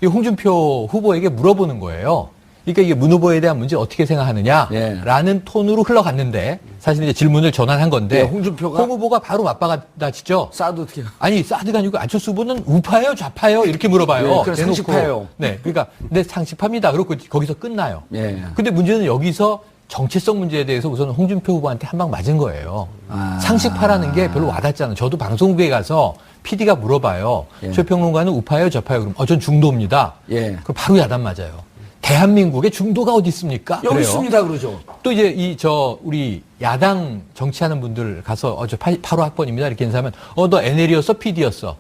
이 홍준표 후보에게 물어보는 거예요. 그러니까 이게 문 후보에 대한 문제 어떻게 생각하느냐라는 톤으로 흘러갔는데 사실 이제 질문을 전환한 건데 예, 홍준표가? 홍 후보가 바로 맞받아치죠. 사드 어떻게 해요? 아니 사드가 아니고 안철수 후보는 우파예요, 좌파예요 이렇게 물어봐요. 네, 그래서 대놓고. 상식파예요. 네, 그러니까 네 상식파입니다. 그렇고 거기서 끝나요. 예. 근데 문제는 여기서 정체성 문제에 대해서 우선 홍준표 후보한테 한 방 맞은 거예요. 상식파라는 게 별로 와닿잖아요. 저도 방송국에 가서 PD가 물어봐요. 예. 최평론가는 우파예요, 좌파예요? 그럼 전 중도입니다. 예. 그럼 바로 야단 맞아요. 대한민국에 중도가 어디 있습니까? 여기 그래요. 있습니다, 그러죠. 또 이제 우리 야당 정치하는 분들 가서 저 8호 학번입니다. 이렇게 인사하면 너 NL이었어? PD였어?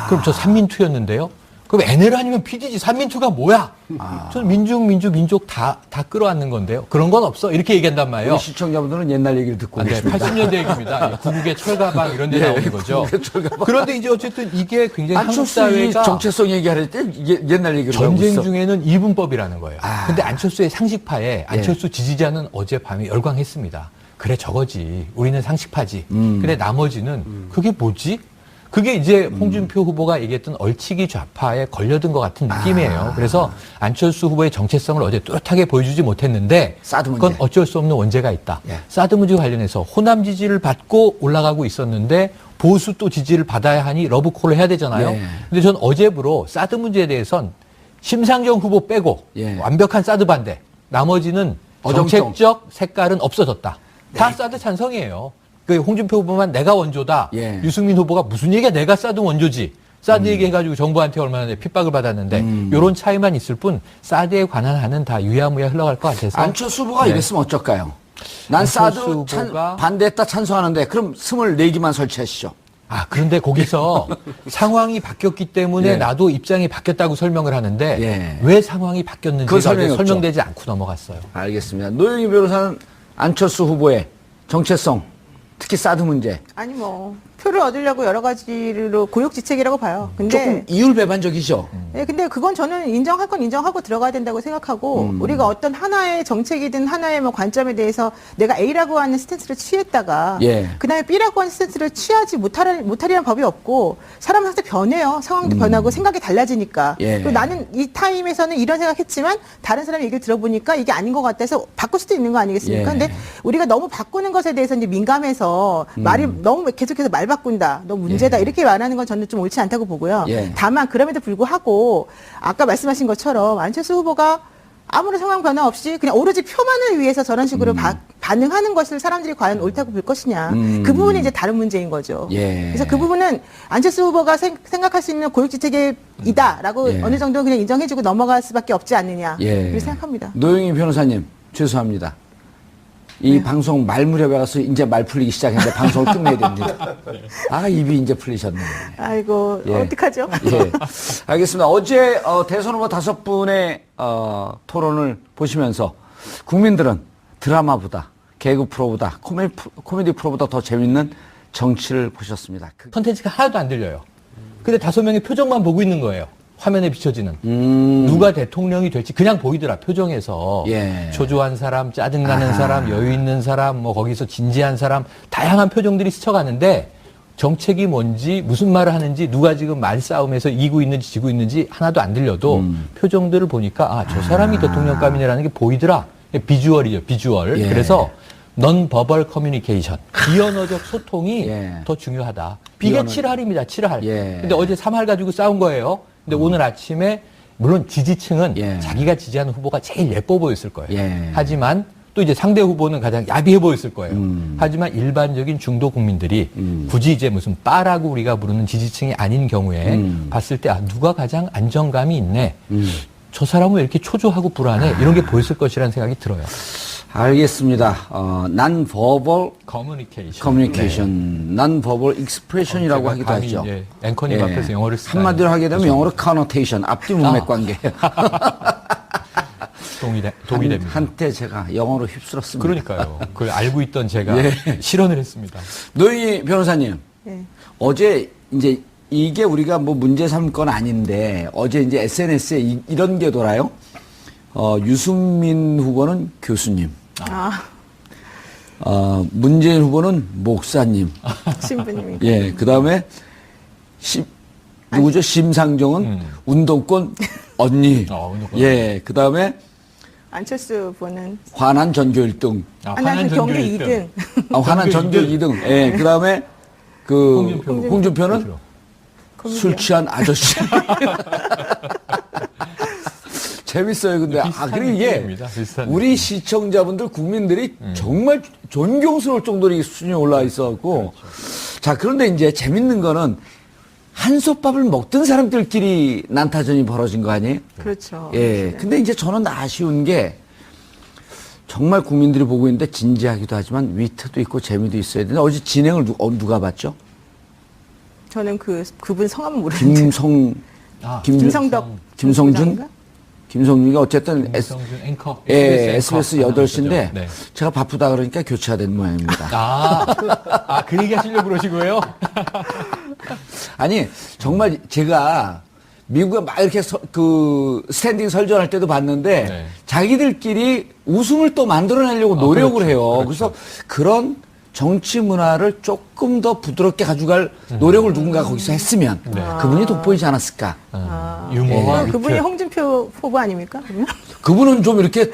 그럼 저 삼민투였는데요? 그럼 NL 아니면 PD지 삼민투가 뭐야? 저는 민족 다 끌어안는 건데요. 그런 건 없어. 이렇게 얘기한단 말이에요. 우리 시청자분들은 옛날 얘기를 듣고 네, 계십니다. 80년대 얘기입니다. 구국의 철가방 이런 데 나오는 거죠. 구국의 철가방. 그런데 이제 어쨌든 이게 굉장히 한국 안철수의 사회가 정체성 얘기할 때 옛날 얘기를 하고 전쟁 있어. 중에는 이분법이라는 거예요. 근데 안철수의 상식파에 안철수 예. 지지자는 어젯밤에 열광했습니다. 그래 저거지. 우리는 상식파지. 그래 나머지는 그게 뭐지? 그게 이제 홍준표 후보가 얘기했던 얼치기 좌파에 걸려든 것 같은 느낌이에요. 그래서 안철수 후보의 정체성을 어제 뚜렷하게 보여주지 못했는데 사드 문제. 그건 어쩔 수 없는 원죄가 있다. 예. 사드 문제 관련해서 호남 지지를 받고 올라가고 있었는데 보수 또 지지를 받아야 하니 러브콜을 해야 되잖아요. 예. 근데 전 어제부로 사드 문제에 대해선 심상정 후보 빼고 예. 완벽한 사드 반대. 나머지는 어정쩡. 정책적 색깔은 없어졌다. 다 사드 찬성이에요. 그 홍준표 후보만 내가 원조다. 예. 유승민 후보가 무슨 얘기야? 내가 사드 원조지. 사드 얘기해가지고 정부한테 얼마나 핍박을 받았는데 이런 차이만 있을 뿐 사드에 관한 한은 다 유야무야 흘러갈 것 같아서 안철수 후보가 네. 이랬으면 어쩔까요? 난 안철수 사드 후보가- 반대했다 찬성하는데 그럼 24기만 설치하시죠. 아, 그런데 거기서 상황이 바뀌었기 때문에 예. 나도 입장이 바뀌었다고 설명을 하는데 예. 왜 상황이 그건 바뀌었는지가 설명이 없죠. 설명되지 않고 넘어갔어요. 알겠습니다. 노영희 변호사는 안철수 후보의 정체성, 특히 사드 문제 아니 뭐 표를 얻으려고 여러 가지로 고육지책이라고 봐요. 근데 조금 이율배반적이죠. 네, 근데 그건 저는 인정할 건 인정하고 들어가야 된다고 생각하고 우리가 어떤 하나의 정책이든 하나의 뭐 관점에 대해서 내가 A라고 하는 스탠스를 취했다가 예. 그다음에 B라고 하는 스탠스를 취하지 못하리라는 법이 없고 사람은 항상 변해요. 상황도 변하고 생각이 달라지니까. 예. 그리고 나는 이 타임에서는 이런 생각했지만 다른 사람 얘기를 들어보니까 이게 아닌 것 같아서 바꿀 수도 있는 거 아니겠습니까? 예. 근데 우리가 너무 바꾸는 것에 대해서 이제 민감해서 말이 너무 계속해서 말 바꾼다, 너 문제다 예. 이렇게 말하는 건 저는 좀 옳지 않다고 보고요. 예. 다만 그럼에도 불구하고 아까 말씀하신 것처럼 안철수 후보가 아무런 상황 변화 없이 그냥 오로지 표만을 위해서 저런 식으로 반응하는 것을 사람들이 과연 옳다고 볼 것이냐. 그 부분이 이제 다른 문제인 거죠. 예. 그래서 그 부분은 안철수 후보가 생각할 수 있는 고육지책이다라고 예. 어느 정도 그냥 인정해주고 넘어갈 수밖에 없지 않느냐. 예. 그렇게 생각합니다. 노영희 변호사님, 죄송합니다. 이 방송 말 무렵에 가서 이제 말 풀리기 시작했는데 방송을 끝내야 됩니다. 아, 입이 이제 풀리셨네. 아이고 예. 어떡하죠? 예. 알겠습니다. 어제 대선 후보 5분의 토론을 보시면서 국민들은 드라마보다 개그 프로보다 코미디 프로보다 더 재밌는 정치를 보셨습니다. 컨텐츠가 하나도 안 들려요. 근데 5명의 표정만 보고 있는 거예요. 화면에 비춰지는. 누가 대통령이 될지 그냥 보이더라, 표정에서. 예. 초조한 사람, 짜증나는 사람, 여유 있는 사람, 뭐 거기서 진지한 사람, 다양한 표정들이 스쳐가는데 정책이 뭔지, 무슨 말을 하는지, 누가 지금 말싸움에서 이기고 있는지 지고 있는지 하나도 안 들려도 표정들을 보니까 아, 저 사람이 대통령감이네라는 게 보이더라. 비주얼이죠, 비주얼. 예. 그래서 non-verbal communication, 비언어적 소통이 예. 더 중요하다. 이게 비언어. 7할입니다, 7할. 예. 근데 어제 3할 가지고 싸운 거예요. 근데 오늘 아침에 물론 지지층은 예. 자기가 지지하는 후보가 제일 예뻐 보였을 거예요. 예. 하지만 또 이제 상대 후보는 가장 야비해 보였을 거예요. 하지만 일반적인 중도 국민들이 굳이 이제 무슨 빠라고 우리가 부르는 지지층이 아닌 경우에 봤을 때 아, 누가 가장 안정감이 있네. 저 사람은 왜 이렇게 초조하고 불안해? 이런 게 보였을 것이라는 생각이 들어요. 알겠습니다. non-verbal communication. non-verbal expression이라고 제가 하기도 감히 하죠. 이제 앵커님 예. 앞에서 영어를 쓰다니. 한마디로 하게 되면 영어로 connotation, 앞뒤 문맥 관계. 동의됩니다. 한때 제가 영어로 휩쓸었습니다. 그러니까요. 그걸 알고 있던 제가 예. 실언을 했습니다. 노영희 변호사님, 네. 어제 이제 이게 우리가 뭐 문제 삼을 건 아닌데 어제 이제 SNS에 이런 게 돌아요. 유승민 후보는 교수님, 아, 문재인 후보는 목사님, 신부님이. 예, 그 다음에 누구죠? 심상정은 운동권 언니, 운동권. 예, 그 다음에 안철수 후보는 화난 전교 1등, 하나는 경기 2등. 화난 전교 2등, 예, 그 다음에 그 홍준표는 술 취한 아저씨. 재밌어요, 근데. 그리고 이게 느낌입니다. 비슷한 우리 시청자분들, 국민들이 정말 존경스러울 정도로 이 수준이 올라와 있어갖고. 자, 그런데 이제 재밌는 거는 한솥밥을 먹던 사람들끼리 난타전이 벌어진 거 아니에요? 그렇죠. 예. 근데 이제 저는 아쉬운 게 정말 국민들이 보고 있는데 진지하기도 하지만 위트도 있고 재미도 있어야 되는데 어제 진행을 누가 봤죠? 저는 그분 성함은 모르는데. 김성준? 부장인가? 김성준이가 어쨌든 김성준 앵커. SBS SBS 8시인데 네. 제가 바쁘다 그러니까 교체가 된 모양입니다. 그 얘기 하시려고 그러신 거예요? 아니, 정말 제가 미국에 막 이렇게 스탠딩 설전할 때도 봤는데 네. 자기들끼리 웃음을 또 만들어내려고 노력을 그렇죠. 해요. 그렇죠. 그래서 그런 정치 문화를 조금 더 부드럽게 가져갈 노력을 누군가 거기서 했으면 그분이 돋보이지 않았을까. 유머와 그분이 위트. 홍준표 후보 아닙니까? 그러면? 그분은 좀 이렇게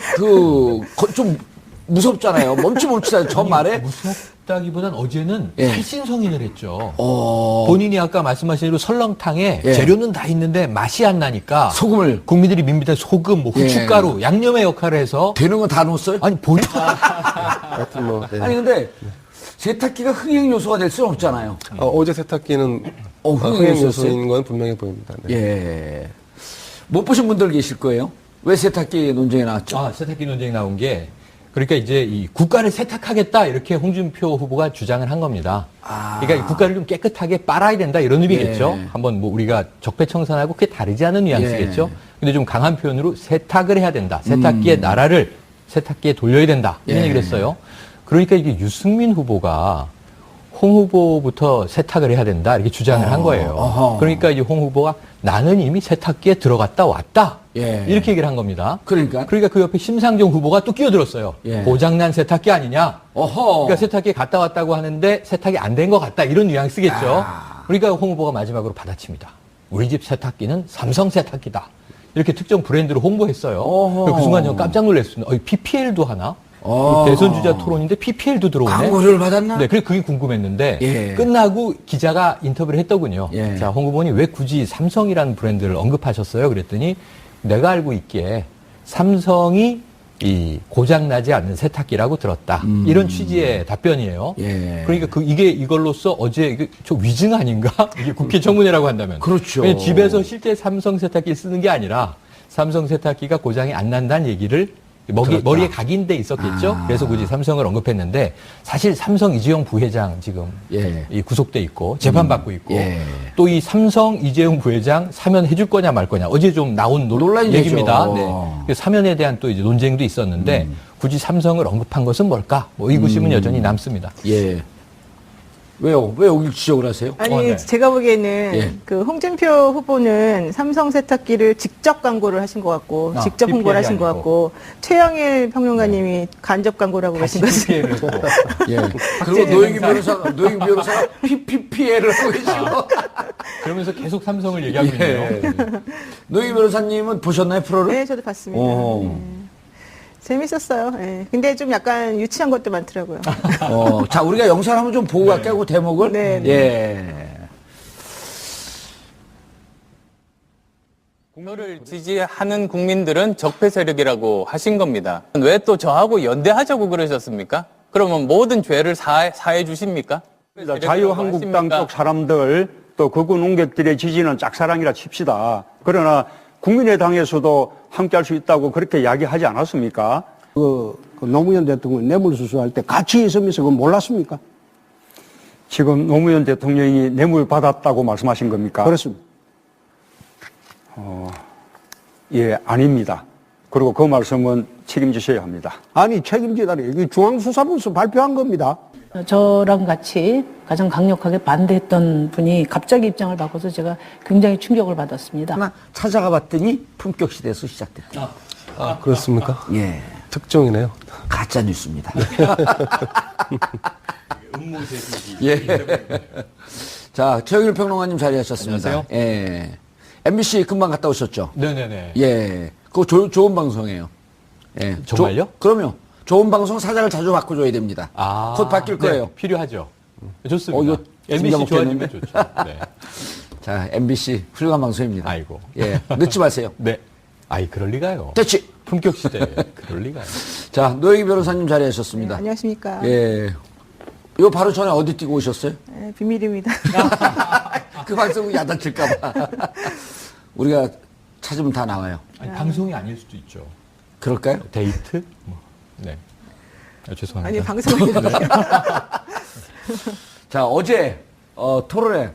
좀 무섭잖아요. 멈칫멈칫하죠. 저 말에. 무섭다기보단 어제는 예. 필신성인을 했죠. 본인이 아까 말씀하신 대로 설렁탕에 예. 재료는 다 있는데 맛이 안 나니까 소금을. 국민들이 밋밋한 소금, 뭐 후춧가루, 양념의 역할을 해서 되는 건 다 넣었어요? 아니 본인 하여튼 뭐, 네. 아니 근데 세탁기가 흥행 요소가 될 수는 없잖아요. 어제 세탁기는 흥행 흥행 요소였어요? 요소인 건 분명해 보입니다. 네. 예. 못 보신 분들 계실 거예요. 왜 세탁기 논쟁이 나왔죠? 아, 세탁기 논쟁이 나온 게 그러니까 이제 이 국가를 세탁하겠다 이렇게 홍준표 후보가 주장을 한 겁니다. 그러니까 이 국가를 좀 깨끗하게 빨아야 된다 이런 의미겠죠. 예. 한번 뭐 우리가 적폐청산하고 그게 다르지 않은 뉘앙스겠죠. 근데 좀 강한 표현으로 세탁을 해야 된다. 세탁기의 나라를 세탁기에 돌려야 된다. 이런 예. 얘기를 했어요. 그러니까 이게 유승민 후보가 홍 후보부터 세탁을 해야 된다 이렇게 주장을 한 거예요. 어허. 그러니까 이제 홍 후보가 나는 이미 세탁기에 들어갔다 왔다. 예. 이렇게 얘기를 한 겁니다. 그러니까. 그 옆에 심상정 후보가 또 끼어들었어요. 예. 고장난 세탁기 아니냐. 어허. 그러니까 세탁기에 갔다 왔다고 하는데 세탁이 안 된 것 같다. 이런 뉘앙스겠죠. 아. 그러니까 홍 후보가 마지막으로 받아칩니다. 우리 집 세탁기는 삼성 세탁기다. 이렇게 특정 브랜드로 홍보했어요. 어허. 그 순간 저는 깜짝 놀랐습니다. PPL도 하나? 어. 대선 주자 토론인데 PPL도 들어오네. 광고를 받았나? 네, 그게 궁금했는데 예. 끝나고 기자가 인터뷰를 했더군요. 예. 자, 홍 후보님 왜 굳이 삼성이라는 브랜드를 언급하셨어요? 그랬더니 내가 알고 있기에 삼성이 이 고장나지 않는 세탁기라고 들었다. 이런 취지의 답변이에요. 예. 그러니까 이게 이걸로써 어제 이게 저 위증 아닌가? 이게 국회 청문회라고 한다면. 그렇죠. 왜냐면 집에서 실제 삼성 세탁기를 쓰는 게 아니라 삼성 세탁기가 고장이 안 난다는 얘기를 머리에 각인돼 있었겠죠. 그래서 굳이 삼성을 언급했는데 사실 삼성 이재용 부회장 지금 예. 이 구속돼 있고 재판받고 있고 예. 또 이 삼성 이재용 부회장 사면해줄 거냐 말 거냐 어제 좀 나온 논란이 얘기입니다. 되죠. 네. 그래서 사면에 대한 또 이제 논쟁도 있었는데 굳이 삼성을 언급한 것은 뭘까? 뭐 의구심은 여전히 남습니다. 예. 왜요? 왜 여기 지적을 하세요? 아니 네. 제가 보기에는 예. 그 홍준표 후보는 삼성 세탁기를 직접 광고를 하신 것 같고 직접 PPL 이 홍보를 하신 것 아니고. 같고 최영일 평론가님이 간접 광고라고 하신 것을 PPL을 했고. 예. 그리고 노영희 변호사가 PPL을 하고 계시고. 그러면서 계속 삼성을 얘기하고 있네요. 예. 노영희 변호사님은 보셨나요, 프로를? 네 저도 봤습니다. 오. 네. 재밌었어요. 예. 근데 좀 약간 유치한 것도 많더라고요. 자, 우리가 영상을 한번 좀 보고 갈까요, 그 대목을? 네, 네. 예. 저를 지지하는 국민들은 적폐 세력이라고 하신 겁니다. 왜 또 저하고 연대하자고 그러셨습니까? 그러면 모든 죄를 사해 주십니까? 자유한국당 쪽 사람들 또 극우 농객들의 지지는 짝사랑이라 칩시다. 그러나 국민의당에서도 함께할 수 있다고 그렇게 이야기하지 않았습니까? 그 노무현 대통령 뇌물수수할 때 같이 있으면서 그거 몰랐습니까? 지금 노무현 대통령이 뇌물 받았다고 말씀하신 겁니까? 그렇습니다. 예, 아닙니다. 그리고 그 말씀은 책임지셔야 합니다. 아니 책임지다니 이게 중앙수사부에서 발표한 겁니다. 저랑 같이 가장 강력하게 반대했던 분이 갑자기 입장을 바꿔서 제가 굉장히 충격을 받았습니다. 하나 찾아가 봤더니 품격 시대에서 시작됐다. 아, 그렇습니까? 예. 특종이네요. 가짜 뉴스입니다. 예. 자, 최영일 평론가님 자리하셨습니다. 안녕하세요. 예. MBC 금방 갔다 오셨죠? 네네네. 예. 그거 좋은 방송이에요. 예. 정말요? 그럼요. 좋은 방송 사장을 자주 바꿔줘야 됩니다. 곧 바뀔 거예요. 네, 필요하죠. 좋습니다. 이거 MBC 진짜 좋아지면 먹겠는데? 좋죠. 네. 자, MBC 훌륭한 방송입니다. 아이고. 예. 늦지 마세요. 네. 아이, 그럴 리가요. 됐지? 품격 시대. 그럴 리가요. 자, 노영희 변호사님 자리하셨습니다. 네, 안녕하십니까. 예. 이거 바로 전에 어디 뛰고 오셨어요? 네, 비밀입니다. 그 방송은 야단칠까봐. 우리가 찾으면 다 나와요. 아니, 방송이 아닐 수도 있죠. 그럴까요? 데이트? 뭐. 네. 죄송합니다. 아니 방송을 자, 어제 토론회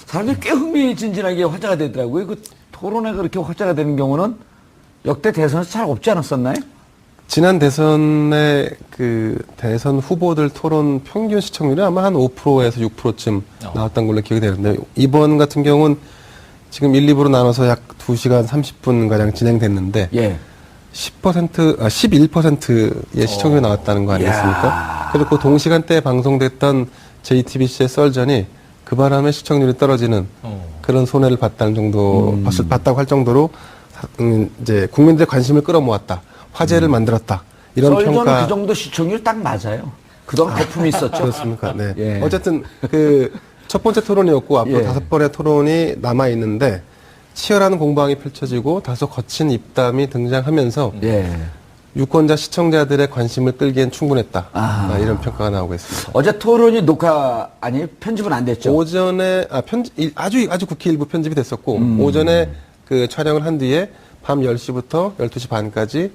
사람들이 꽤 흥미진진하게 화제가 되더라고요. 그 토론회가 그렇게 화제가 되는 경우는 역대 대선에서 잘 없지 않았었나요? 지난 대선의 그 대선 후보들 토론 평균 시청률이 아마 한 5%에서 6%쯤 나왔던 걸로 기억이 되는데 이번 같은 경우는 지금 1, 2부로 나눠서 약 2시간 30분 가량 진행됐는데 예. 11%의 시청률이 나왔다는 거 아니겠습니까? 그리고 그 동시간대에 방송됐던 JTBC의 썰전이 그 바람에 시청률이 떨어지는 그런 손해를 봤다는 정도, 봤다고 할 정도로 이제 국민들의 관심을 끌어모았다. 화제를 만들었다. 이런 썰전은 평가. 그 정도 시청률 딱 맞아요. 그동안 거품이 있었죠. 그렇습니까? 네. 예. 어쨌든 그 첫 번째 토론이었고 앞으로 예. 5번의 토론이 남아 있는데 치열한 공방이 펼쳐지고 다소 거친 입담이 등장하면서 예. 유권자 시청자들의 관심을 끌기엔 충분했다. 이런 평가가 나오고 있습니다. 어제 토론이 녹화 아니 편집은 안 됐죠. 오전에 아주 국회 일부 편집이 됐었고 오전에 그 촬영을 한 뒤에 밤 10시부터 12시 반까지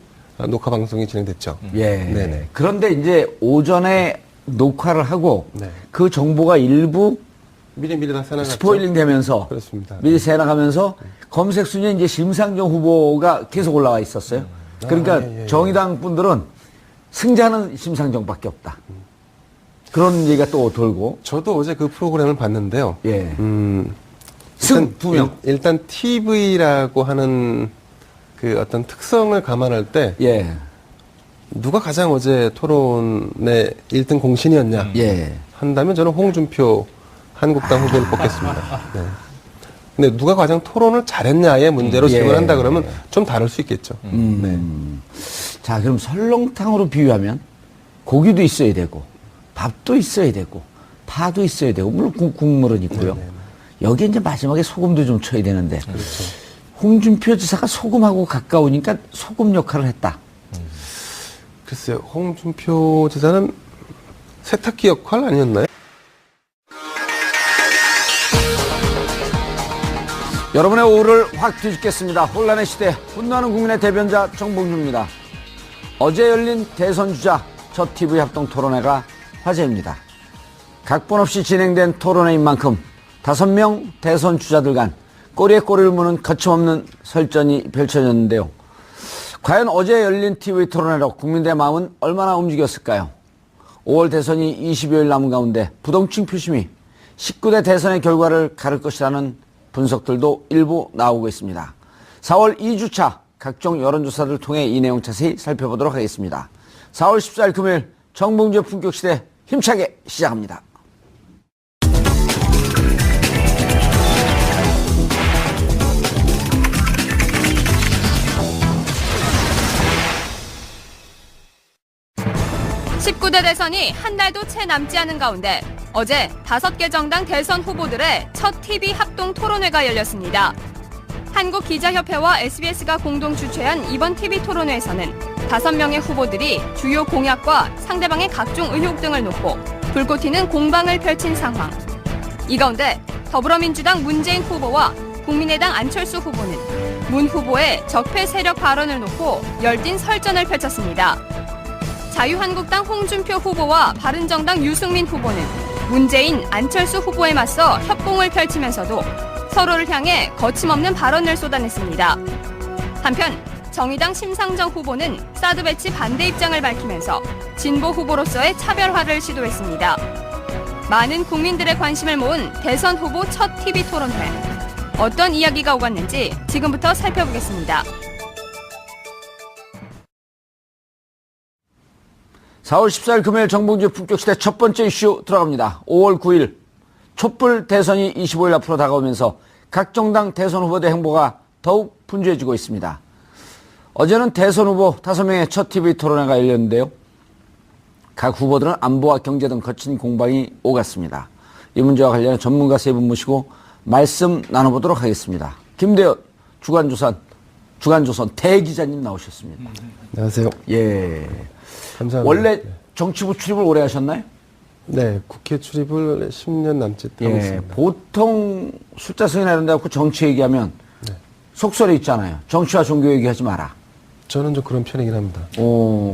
녹화 방송이 진행됐죠. 예. 네네. 그런데 이제 오전에 녹화를 하고 네. 그 정보가 일부 미리 다 새나갔죠. 스포일링 되면서 그렇습니다. 미리 새나가면서 검색 순위에 이제 심상정 후보가 계속 올라와 있었어요. 그러니까 예. 정의당 분들은 승자는 심상정밖에 없다. 그런 얘기가 또 돌고. 저도 어제 그 프로그램을 봤는데요. 예. 일단, 두 명. 일단 TV라고 하는 그 어떤 특성을 감안할 때 예. 누가 가장 어제 토론의 1등 공신이었냐 예. 한다면 저는 홍준표 한국당 후보를 뽑겠습니다. 네. 근데 누가 가장 토론을 잘했냐의 문제로 예. 질문한다 그러면 좀 다를 수 있겠죠. 네. 자, 그럼 설렁탕으로 비유하면 고기도 있어야 되고 밥도 있어야 되고 파도 있어야 되고 물론 국물은 있고요. 여기에 이제 마지막에 소금도 좀 쳐야 되는데 홍준표 지사가 소금하고 가까우니까 소금 역할을 했다. 글쎄요, 홍준표 지사는 세탁기 역할 아니었나요? 여러분의 오후를 확 뒤집겠습니다. 혼란의 시대, 분노하는 국민의 대변자 정봉주입니다. 어제 열린 대선 주자 첫 TV 합동 토론회가 화제입니다. 각본 없이 진행된 토론회인 만큼 5명 대선 주자들 간 꼬리에 꼬리를 무는 거침없는 설전이 펼쳐졌는데요. 과연 어제 열린 TV 토론회로 국민들의 마음은 얼마나 움직였을까요? 5월 대선이 20여일 남은 가운데 부동층 표심이 19대 대선의 결과를 가를 것이라는 분석들도 일부 나오고 있습니다. 4월 2주차 각종 여론조사를 통해 이 내용 자세히 살펴보도록 하겠습니다. 4월 14일 금요일 정봉주의 품격시대 힘차게 시작합니다. (19대) 대선이 한 달도 채 남지 않은 가운데 어제 5개 정당 대선 후보들의 첫 TV 합동 토론회가 열렸습니다. 한국기자협회와 SBS가 공동 주최한 이번 TV 토론회에서는 5명의 후보들이 주요 공약과 상대방의 각종 의혹 등을 놓고 불꽃 튀는 공방을 펼친 상황. 이 가운데 더불어민주당 문재인 후보와 국민의당 안철수 후보는 문 후보의 적폐 세력 발언을 놓고 열띤 설전을 펼쳤습니다. 자유한국당 홍준표 후보와 바른정당 유승민 후보는 문재인, 안철수 후보에 맞서 협공을 펼치면서도 서로를 향해 거침없는 발언을 쏟아냈습니다. 한편 정의당 심상정 후보는 사드 배치 반대 입장을 밝히면서 진보 후보로서의 차별화를 시도했습니다. 많은 국민들의 관심을 모은 대선 후보 첫 TV 토론회. 어떤 이야기가 오갔는지 지금부터 살펴보겠습니다. 4월 14일 금요일 정봉주의 품격시대 첫 번째 이슈 들어갑니다. 5월 9일 촛불 대선이 25일 앞으로 다가오면서 각 정당 대선 후보들의 행보가 더욱 분주해지고 있습니다. 어제는 대선 후보 5명의 첫 TV 토론회가 열렸는데요. 각 후보들은 안보와 경제 등 거친 공방이 오갔습니다. 이 문제와 관련해 전문가 세 분 모시고 말씀 나눠보도록 하겠습니다. 김대현 주간조선 대기자님 나오셨습니다. 안녕하세요. 예. 감사합니다. 원래 정치부 출입을 오래 하셨나요? 네, 국회 출입을 10년 남짓 하고 예. 있습니다. 보통 숫자 승이나 이런 데 갖고 정치 얘기하면 속설이 있잖아요. 정치와 종교 얘기하지 마라. 저는 좀 그런 편이긴 합니다.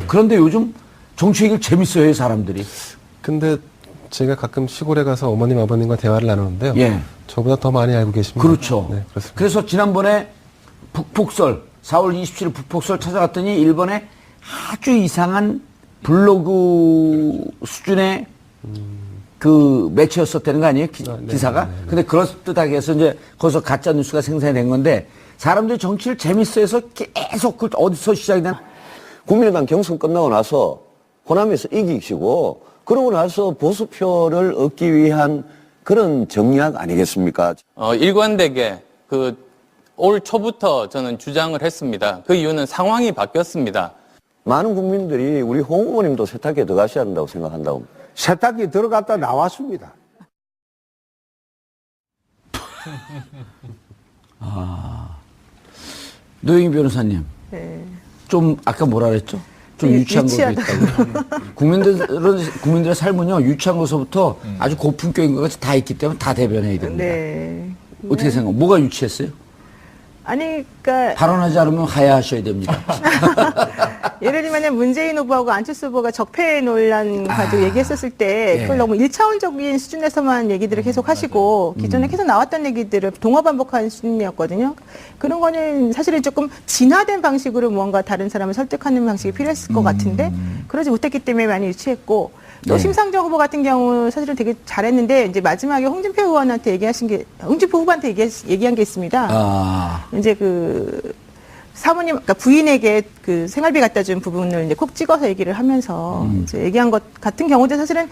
그런데 요즘 정치 얘기를 재밌어요, 해요, 사람들이. 근데 제가 가끔 시골에 가서 어머님, 아버님과 대화를 나누는데요. 예. 저보다 더 많이 알고 계십니다. 그렇죠. 네, 그렇습니다. 그래서 지난번에 북폭설, 4월 27일 북폭설 찾아갔더니 일본에 아주 이상한 블로그 수준의 그 매체였었다는 거 아니에요? 기사가? 근데 그럴듯하게 해서 이제 거기서 가짜 뉴스가 생산이 된 건데 사람들이 정치를 재밌어 해서 계속 그 어디서 시작이 된 국민의당 경선 끝나고 나서 호남에서 이기시고 그러고 나서 보수표를 얻기 위한 그런 정략 아니겠습니까? 일관되게 올 초부터 저는 주장을 했습니다. 그 이유는 상황이 바뀌었습니다. 많은 국민들이 우리 홍 의원님도 세탁기에 들어가셔야 한다고 생각한다고. 세탁기 들어갔다 나왔습니다. 노영희 변호사님, 네. 좀 아까 뭐라 그랬죠? 좀 유치한 것도 있다고. 국민들의 삶은요, 유치한 것부터 아주 고품격인 것까지 다 있기 때문에 다 대변해야 됩니다. 네. 어떻게 생각해요? 뭐가 유치했어요? 아니, 그러니까 발언하지 않으면 하야하셔야 됩니다. 예를 들면 문재인 후보하고 안철수 후보가 적폐 논란 가지고 얘기했었을 때 예. 그걸 너무 1차원적인 수준에서만 얘기들을 계속 하시고 기존에 계속 나왔던 얘기들을 동화 반복하는 수준이었거든요. 그런 거는 사실은 조금 진화된 방식으로 무언가 다른 사람을 설득하는 방식이 필요했을 것 같은데 그러지 못했기 때문에 많이 유치했고 또 네. 심상정 후보 같은 경우 사실은 되게 잘했는데 이제 마지막에 홍준표 의원한테 얘기하신 게 홍준표 후보한테 얘기한 게 있습니다. 이제 사모님, 그러니까 부인에게 생활비 갖다 준 부분을 이제 콕 찍어서 얘기를 하면서 이제 얘기한 것 같은 경우도 사실은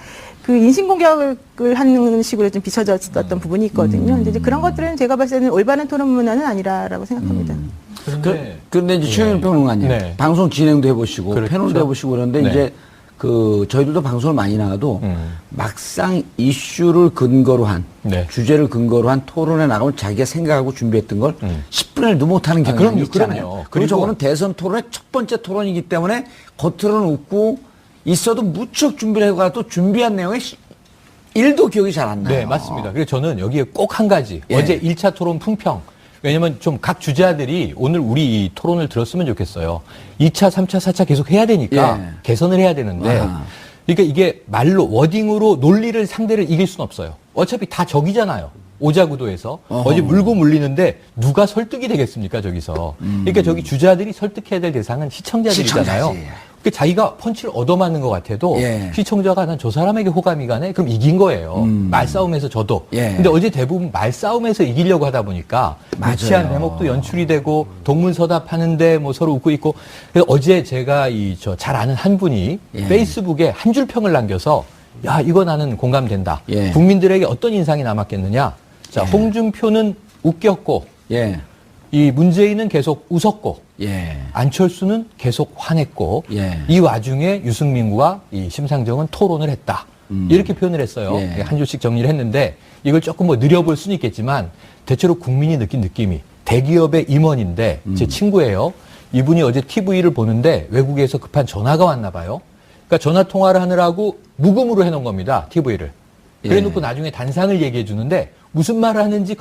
인신공격을 하는 식으로 좀 비춰졌었던 부분이 있거든요. 근데 이제 그런 것들은 제가 봤을 때는 올바른 토론 문화는 아니라고 생각합니다. 그런데 이제 최영일 평론가님, 네. 방송 진행도 해보시고, 그렇죠. 패널도 해보시고 그러는데 네. 이제 저희들도 방송을 많이 나가도 막상 이슈를 근거로 한, 네. 주제를 근거로 한 토론에 나가면 자기가 생각하고 준비했던 걸 10분의 1도 못하는 경향이 그럼요, 있잖아요. 그럼요. 그리고 그리고 저거는 대선 토론의 첫 번째 토론이기 때문에 겉으로는 웃고 있어도 무척 준비를 해가도 준비한 내용에 1도 기억이 잘 안 나요. 네, 맞습니다. 그래서 저는 여기에 꼭 한 가지. 예. 어제 1차 토론 품평. 왜냐면 좀 각 주자들이 오늘 우리 이 토론을 들었으면 좋겠어요. 2차, 3차, 4차 계속 해야 되니까 예. 개선을 해야 되는데 그러니까 이게 말로 워딩으로 논리를 상대를 이길 수는 없어요. 어차피 다 적이잖아요. 오자구도에서 어제 물고 물리는데 누가 설득이 되겠습니까 저기서. 그러니까 저기 주자들이 설득해야 될 대상은 시청자들이잖아요. 시청자지. 그 자기가 펀치를 얻어맞는 것 같아도 예. 시청자가 난 저 사람에게 호감이 가네? 그럼 이긴 거예요. 말싸움에서 져도. 예. 근데 어제 대부분 말싸움에서 이기려고 하다 보니까 맞아요. 유치한 대목도 연출이 되고 동문서답하는데 뭐 서로 웃고 있고. 그래서 어제 제가 잘 아는 한 분이 예. 페이스북에 한 줄 평을 남겨서 야, 이거 나는 공감된다. 예. 국민들에게 어떤 인상이 남았겠느냐. 자, 예. 홍준표는 웃겼고 예. 이 문재인은 계속 웃었고 예. 안철수는 계속 화냈고 예. 이 와중에 유승민과 이 심상정은 토론을 했다. 이렇게 표현을 했어요. 예. 한 줄씩 정리를 했는데 이걸 조금 뭐 느려볼 수는 있겠지만 대체로 국민이 느낀 느낌이 대기업의 임원인데 제 친구예요. 이분이 어제 TV를 보는데 외국에서 급한 전화가 왔나 봐요. 그러니까 전화 통화를 하느라고 무음으로 해놓은 겁니다. TV를. 그래 놓고 나중에 단상을 얘기해 주는데 무슨 말을 하는지